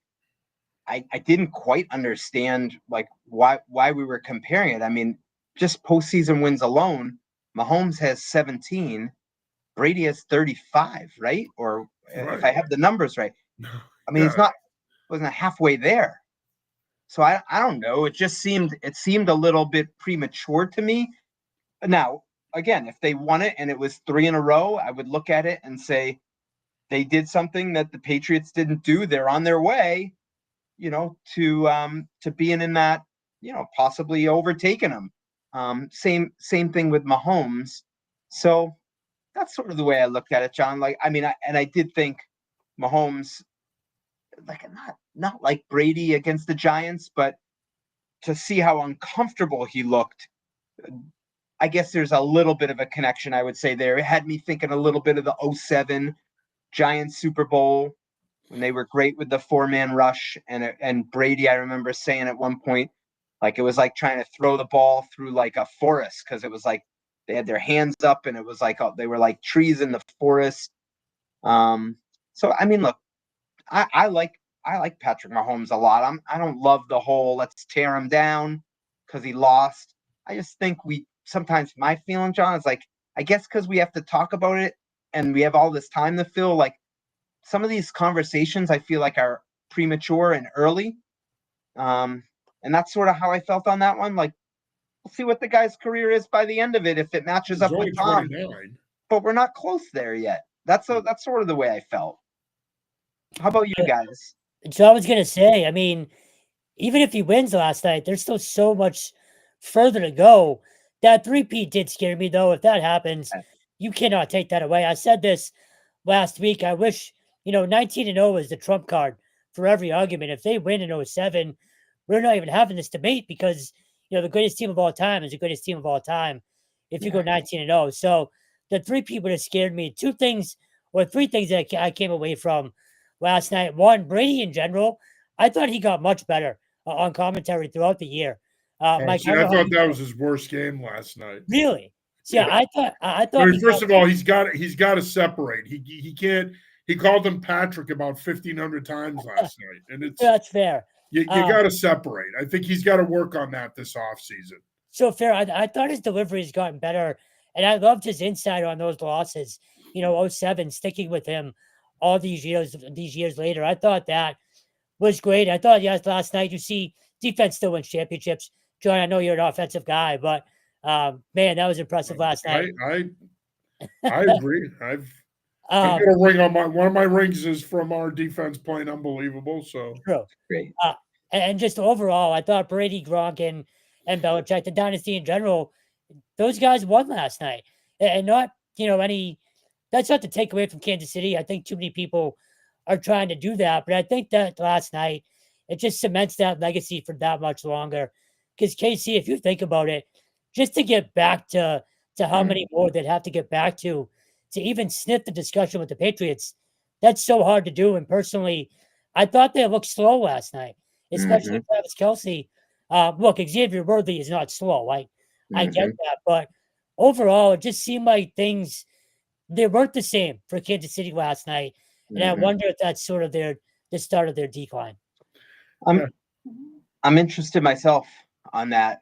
I didn't quite understand like why we were comparing it. I mean, just postseason wins alone, Mahomes has 17, Brady has 35, right? Or if I have the numbers right. I mean, wasn't halfway there. So I don't know. It seemed a little bit premature to me. Now, again, if they won it and it was 3 in a row, I would look at it and say they did something that the Patriots didn't do. They're on their way, to being in that, possibly overtaking them. Same thing with Mahomes. So that's sort of the way I looked at it, John. Like, I mean, I did think Mahomes, like, not like Brady against the Giants, but to see how uncomfortable he looked, I guess there's a little bit of a connection, I would say there. It had me thinking a little bit of the 2007 Giants Super Bowl when they were great with the 4-man rush. And Brady, I remember saying at one point, like, it was like trying to throw the ball through like a forest, because it was like they had their hands up and it was like they were like trees in the forest. So, I mean, look, I like Patrick Mahomes a lot. I don't love the whole let's tear him down because he lost. I just think sometimes my feeling, John, is like, I guess because we have to talk about it and we have all this time to fill, like some of these conversations I feel like are premature and early. And that's sort of how I felt on that one. Like, we'll see what the guy's career is by the end of it, if it matches up with Tom. 29. But we're not close there yet. That's sort of the way I felt. How about you guys? So I was going to say, I mean, even if he wins last night, there's still so much further to go. That 3-peat did scare me, though. If that happens, you cannot take that away. I said this last week. I wish, 19-0 is the trump card for every argument. If they win in 07, we're not even having this debate because, the greatest team of all time is the greatest team of all time if you go 19-0. So the 3-peat would have scared me. 3 things that I came away from last night. One, Brady in general, I thought he got much better on commentary throughout the year. Mike, I thought that was his worst game last night. Really? See, yeah. I thought. I mean, first of all, he's got to separate. He can't. He called him Patrick about 1,500 times last night, and that's fair. You got to separate. I think he's got to work on that this offseason. So fair. I thought his delivery has gotten better, and I loved his insight on those losses. 07 sticking with him all these years later. I thought that was great. I thought, yes, last night, you see defense still wins championships. John, I know you're an offensive guy, but man, that was impressive last night. I agree. I've got a ring on one of my rings is from our defense playing unbelievable. So true. Great. And just overall, I thought Brady, Gronk, and Belichick, the dynasty in general, those guys won last night. And not, that's not to take away from Kansas City. I think too many people are trying to do that. But I think that last night, it just cements that legacy for that much longer. Because KC, if you think about it, just to get back to how many more they'd have to get back to even sniff the discussion with the Patriots, that's so hard to do. And personally, I thought they looked slow last night, especially Travis Kelce. Look, Xavier Worthy is not slow. I get that. But overall, it just seemed like things they weren't the same for Kansas City last night. And I wonder if that's sort of the start of their decline. I'm interested myself on that.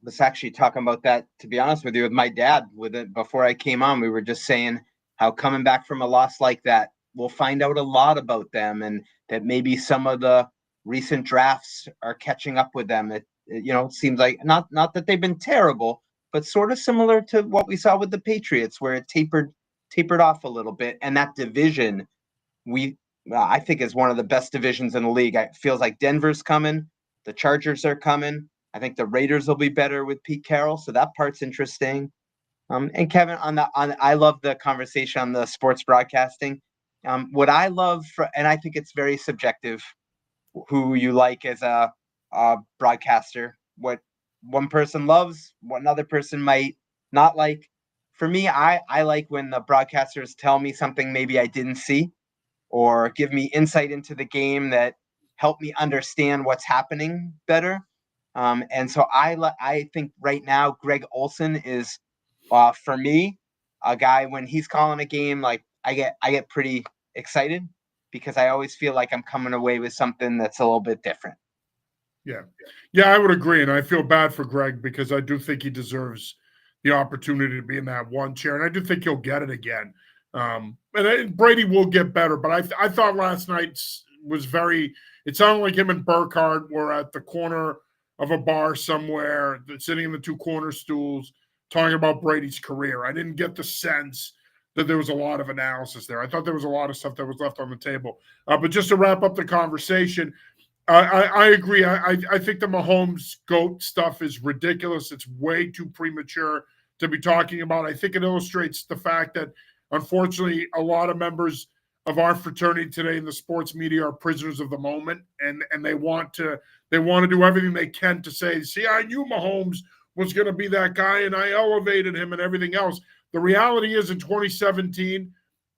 Was actually talking about that, to be honest with you, with my dad. With it before I came on, we were just saying how coming back from a loss like that, we'll find out a lot about them, and that maybe some of the recent drafts are catching up with them. It seems like not that they've been terrible, but sort of similar to what we saw with the Patriots, where it tapered off a little bit. And that division, I think, is one of the best divisions in the league. It feels like Denver's coming, the Chargers are coming. I think the Raiders will be better with Pete Carroll, so that part's interesting. And Kevin, I love the conversation on the sports broadcasting. What I love, and I think it's very subjective, who you like as a broadcaster. What one person loves, what another person might not like. For me, I like when the broadcasters tell me something maybe I didn't see, or give me insight into the game that help me understand what's happening better. And so I think right now Greg Olson is, for me, a guy, when he's calling a game, like I get pretty excited, because I always feel like I'm coming away with something that's a little bit different. Yeah, I would agree. And I feel bad for Greg, because I do think he deserves the opportunity to be in that one chair. And I do think he'll get it again. And Brady will get better. But I thought last night was it sounded like him and Burkhardt were at the corner of a bar somewhere, sitting in the two corner stools, talking about Brady's career. I didn't get the sense that there was a lot of analysis there. I thought there was a lot of stuff that was left on the table. But just to wrap up the conversation, I agree. I think the Mahomes GOAT stuff is ridiculous. It's way too premature to be talking about. I think it illustrates the fact that, unfortunately, a lot of members of our fraternity today in the sports media are prisoners of the moment, and they want to do everything they can to say, see, I knew Mahomes was going to be that guy, and I elevated him and everything else. The reality is, in 2017,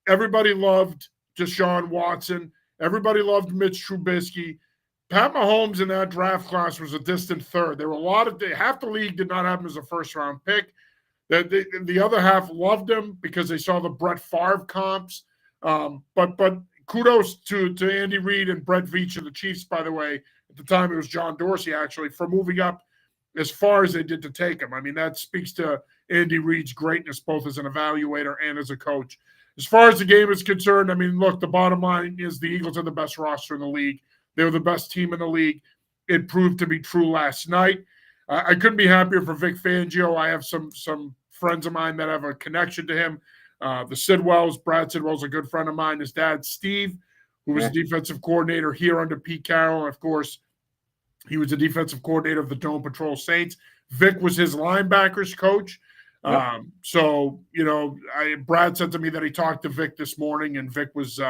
everybody loved Deshaun Watson. Everybody loved Mitch Trubisky. Pat Mahomes in that draft class was a distant third. There were half the league did not have him as a first-round pick. The other half loved him because they saw the Brett Favre comps. But kudos to Andy Reid and Brett Veach of the Chiefs, by the way. At the time, it was John Dorsey, actually, for moving up as far as they did to take him. I mean, that speaks to Andy Reid's greatness, both as an evaluator and as a coach. As far as the game is concerned, I mean, look, the bottom line is the Eagles are the best roster in the league. They were the best team in the league. It proved to be true last night. I couldn't be happier for Vic Fangio. I have some friends of mine that have a connection to him. The Sidwells, Brad Sidwell's a good friend of mine. His dad, Steve, who was a defensive coordinator here under Pete Carroll. And of course, he was the defensive coordinator of the Dome Patrol Saints. Vic was his linebackers coach. Yep. So, Brad said to me that he talked to Vic this morning, and Vic was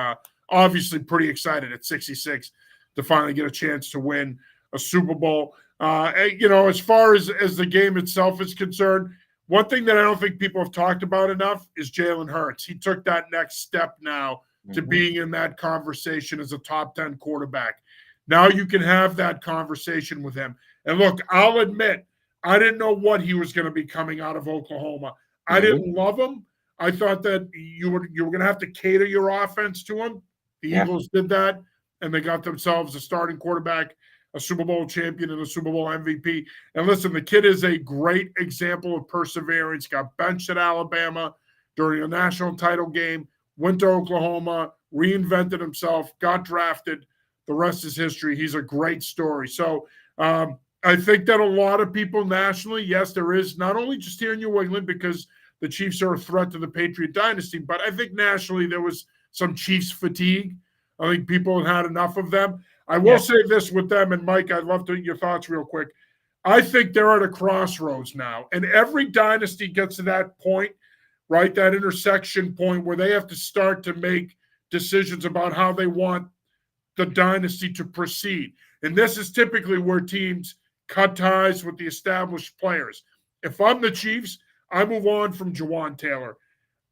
obviously pretty excited at 66 to finally get a chance to win a Super Bowl. As far as the game itself is concerned, one thing that I don't think people have talked about enough is Jalen Hurts. He took that next step now to being in that conversation as a top 10 quarterback. Now you can have that conversation with him. And look, I'll admit, I didn't know what he was going to be coming out of Oklahoma. I didn't love him. I thought that you were going to have to cater your offense to him. The Eagles did that, and they got themselves a starting quarterback, a Super Bowl champion, and a Super Bowl MVP. And listen, the kid is a great example of perseverance. Got benched at Alabama during a national title game, went to Oklahoma, reinvented himself, got drafted. The rest is history. He's a great story. So I think that a lot of people nationally, yes, there is, not only just here in New England because the Chiefs are a threat to the Patriot dynasty, but I think nationally there was some Chiefs fatigue. I think people had enough of them. I will say this with them, and Mike, I'd love to get your thoughts real quick. I think they're at a crossroads now, and every dynasty gets to that point, right, that intersection point where they have to start to make decisions about how they want the dynasty to proceed. And this is typically where teams cut ties with the established players. If I'm the Chiefs, I move on from Jawan Taylor.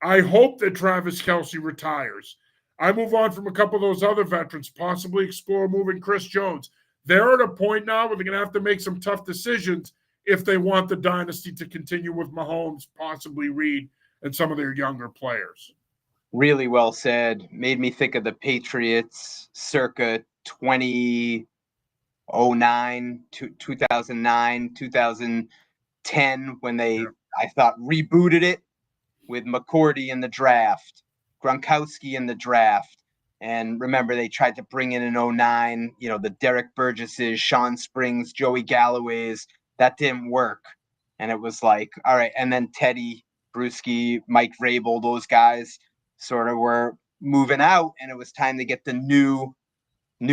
I hope that Travis Kelce retires. I move on from a couple of those other veterans, possibly explore moving Chris Jones. They're at a point now where they're going to have to make some tough decisions if they want the dynasty to continue with Mahomes, possibly Reed, and some of their younger players. Really well said. Made me think of the Patriots circa 2009, 2009, 2010, when they, I thought, rebooted it with McCourty in the draft, Gronkowski in the draft. And remember, they tried to bring in 09, the Derek Burgesses, Sean Springs, Joey Galloway's. That didn't work. And it was like, all right. And then Teddy Bruschi, Mike Vrabel, those guys sort of were moving out, and it was time to get the new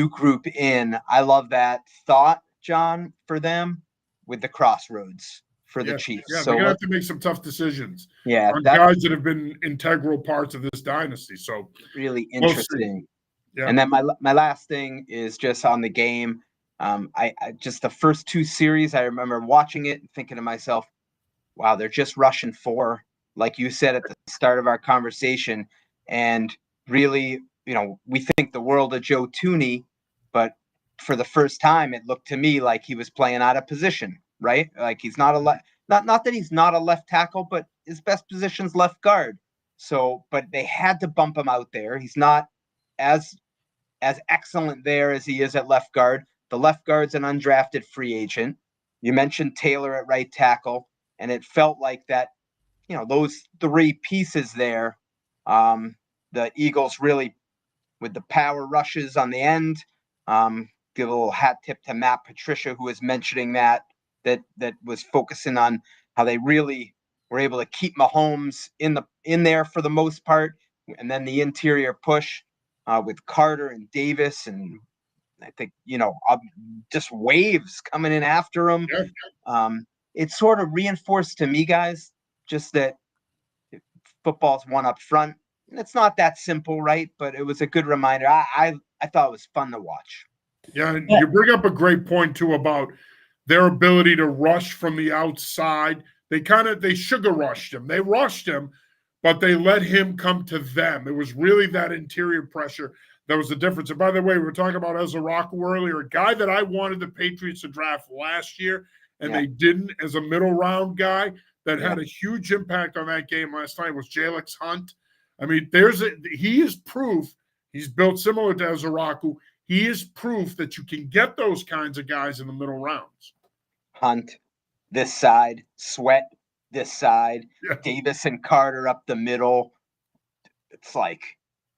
group in. I love that thought, John, for them with the crossroads for the Chiefs. Yeah, they're gonna have to make some tough decisions. Yeah, on guys that have been integral parts of this dynasty. So really interesting. Yeah. And then my last thing is just on the game. I just the first two series, I remember watching it and thinking to myself, wow, they're just rushing 4, like you said at the start of our conversation. And really, we think the world of Joe Thuney, but for the first time, it looked to me like he was playing out of position, right? Like he's not not that he's not a left tackle, but his best position's left guard. So, but they had to bump him out there. He's not as excellent there as he is at left guard. The left guard's an undrafted free agent. You mentioned Taylor at right tackle, and it felt like that, those 3 pieces there, the Eagles really, with the power rushes on the end, give a little hat tip to Matt Patricia, who was mentioning that was focusing on how they really were able to keep Mahomes in there for the most part, and then the interior push with Carter and Davis, and I think just waves coming in after him. It sort of reinforced to me, guys, just that football's one up front. And it's not that simple, right? But it was a good reminder. I thought it was fun to watch. Yeah, and you bring up a great point too about their ability to rush from the outside. They sugar rushed him. They rushed him, but they let him come to them. It was really that interior pressure that was the difference. And by the way, we were talking about Ezra Rocco earlier, a guy that I wanted the Patriots to draft last year, and they didn't, as a middle round guy that had a huge impact on that game last night, was Jalix Hunt. I mean, he is proof. He's built similar to Ezra Rocco. He is proof that you can get those kinds of guys in the middle rounds. Hunt, this side, Sweat, this side, Davis and Carter up the middle. It's like,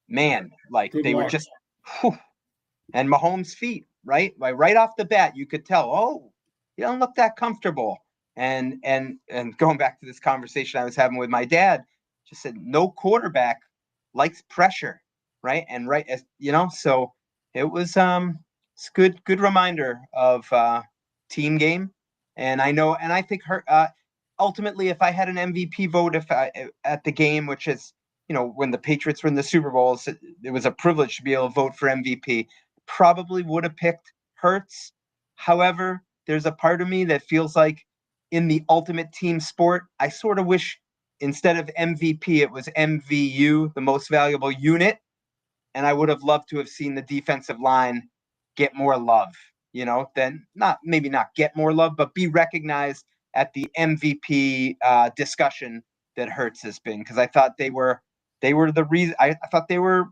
man, like good they luck. Were just, and Mahomes' feet, right? Like right off the bat, you could tell, oh, you don't look that comfortable. And going back to this conversation I was having with my dad, just said no quarterback likes pressure, right? And so it was it's good reminder of team game. And I know, and I think ultimately, if I had an MVP vote at the game, which is, when the Patriots were in the Super Bowls, it was a privilege to be able to vote for MVP. Probably would have picked Hurts. However, there's a part of me that feels like in the ultimate team sport, I sort of wish instead of MVP, it was MVU, the most valuable unit. And I would have loved to have seen the defensive line get more love, then maybe not get more love, but be recognized at the MVP discussion that Hurts has been. Because I thought they were the reason. I thought they were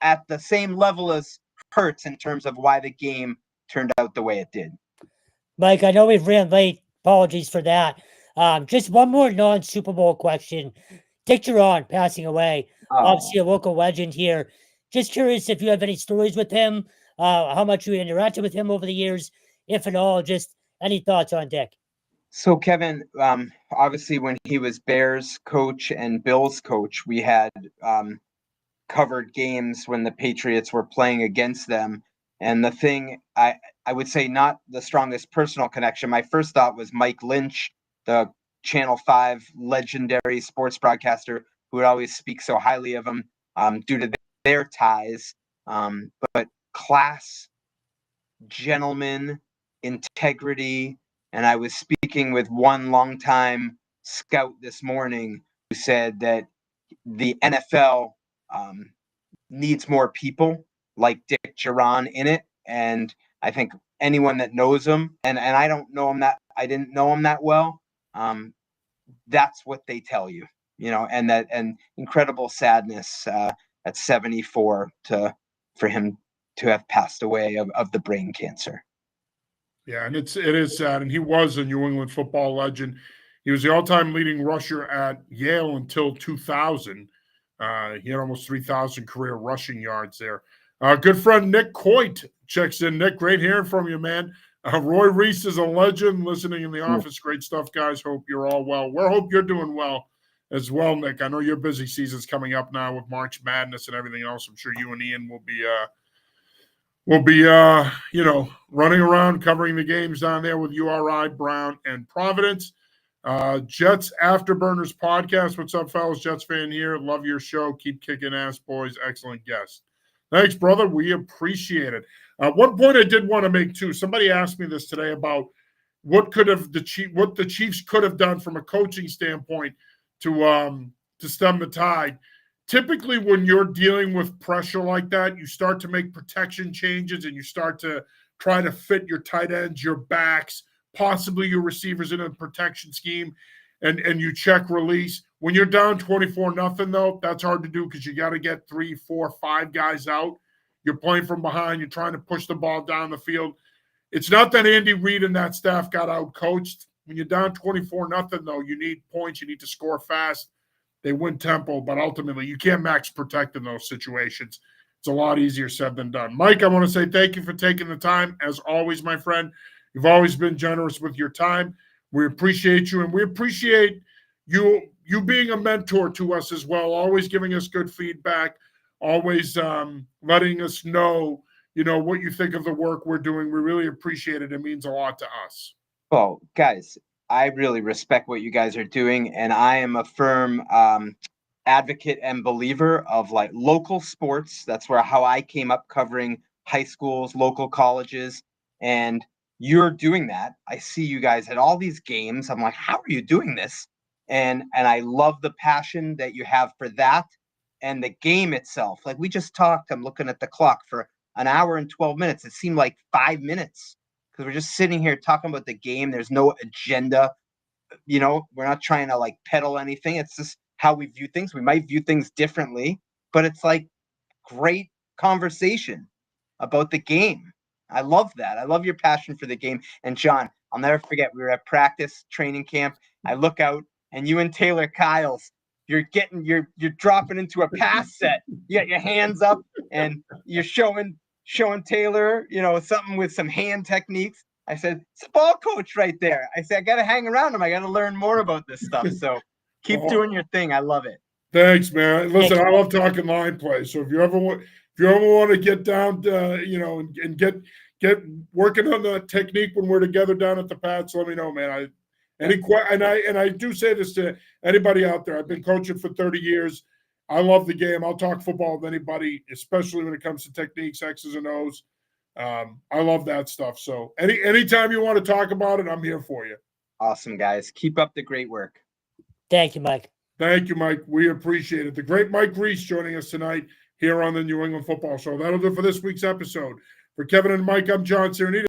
at the same level as Hurts in terms of why the game turned out the way it did. Mike, I know we've ran late. Apologies for that. Just one more non-Super Bowl question. Dick Duran passing away. Obviously a local legend here. Just curious if you have any stories with him, how much you interacted with him over the years, if at all. Just any thoughts on Dick? So, Kevin, obviously when he was Bears coach and Bills coach, we had covered games when the Patriots were playing against them. And the thing, I would say not the strongest personal connection. My first thought was Mike Lynch, the Channel 5 legendary sports broadcaster who would always speak so highly of him due to their ties. But class, gentleman, integrity. And I was speaking with one longtime scout this morning who said that the NFL needs more people like Dick Duran in it. And I think anyone that knows him, and I didn't know him that well. That's what they tell you. and incredible sadness at 74 for him to have passed away of the brain cancer. Yeah, and it is sad. And he was a New England football legend. He was the all-time leading rusher at Yale until 2000. He had almost 3,000 career rushing yards there. Good friend Nick Coit checks in. Nick, great hearing from you, man. Roy Reiss is a legend listening in the office. Great stuff, guys. Hope you're all well. We hope you're doing well as well, Nick. I know your busy season's coming up now with March Madness and everything else. I'm sure you and Ian will be running around covering the games down there with URI, Brown, and Providence. Jets Afterburners podcast. What's up, fellas? Jets fan here. Love your show. Keep kicking ass, boys. Excellent guest. Thanks, brother. We appreciate it. One point I did want to make too. Somebody asked me this today about what the Chiefs could have done from a coaching standpoint to stem the tide. Typically, when you're dealing with pressure like that, you start to make protection changes and you start to try to fit your tight ends, your backs, possibly your receivers in a protection scheme, and you check release. When you're down 24-0, though, that's hard to do because you got to get 3, 4, 5 guys out. You're playing from behind. You're trying to push the ball down the field. It's not that Andy Reid and that staff got out-coached. When you're down 24-0, though, you need points. You need to score fast. They win tempo, but ultimately you can't max protect in those situations. It's a lot easier said than done. Mike, I want to say thank you for taking the time. As always, my friend, you've always been generous with your time. We appreciate you, and we appreciate you being a mentor to us as well, always giving us good feedback, always letting us know, what you think of the work we're doing. We really appreciate it. It means a lot to us. Well, guys, I really respect what you guys are doing, and I am a firm advocate and believer of like local sports. That's how I came up covering high schools, local colleges, and you're doing that. I see you guys at all these games. I'm like, how are you doing this? And I love the passion that you have for that and the game itself. Like we just talked, I'm looking at the clock for an hour and 12 minutes. It seemed like 5 minutes because we're just sitting here talking about the game. There's no agenda. We're not trying to like peddle anything. It's just how we view things. We might view things differently, but it's like great conversation about the game. I love that. I love your passion for the game. And John, I'll never forget, we were at practice training camp. I look out and you and Taylor Kyles, you're dropping into a pass set. You got your hands up and you're showing Taylor, something with some hand techniques. I said, it's a ball coach right there. I said, I got to hang around him. I got to learn more about this stuff. So keep doing your thing. I love it. Thanks, man. Listen, I love talking line play. So if you ever want to get down to, and get working on the technique when we're together down at the Pats, let me know, man. I do say this to anybody out there. I've been coaching for 30 years. I love the game. I'll talk football with anybody, especially when it comes to techniques, X's and O's. I love that stuff. So anytime you want to talk about it, I'm here for you. Awesome, guys. Keep up the great work. Thank you, Mike. Thank you, Mike. We appreciate it. The great Mike Reiss joining us tonight here on the New England Football Show. That'll do it for this week's episode. For Kevin and Mike, I'm John Serenita.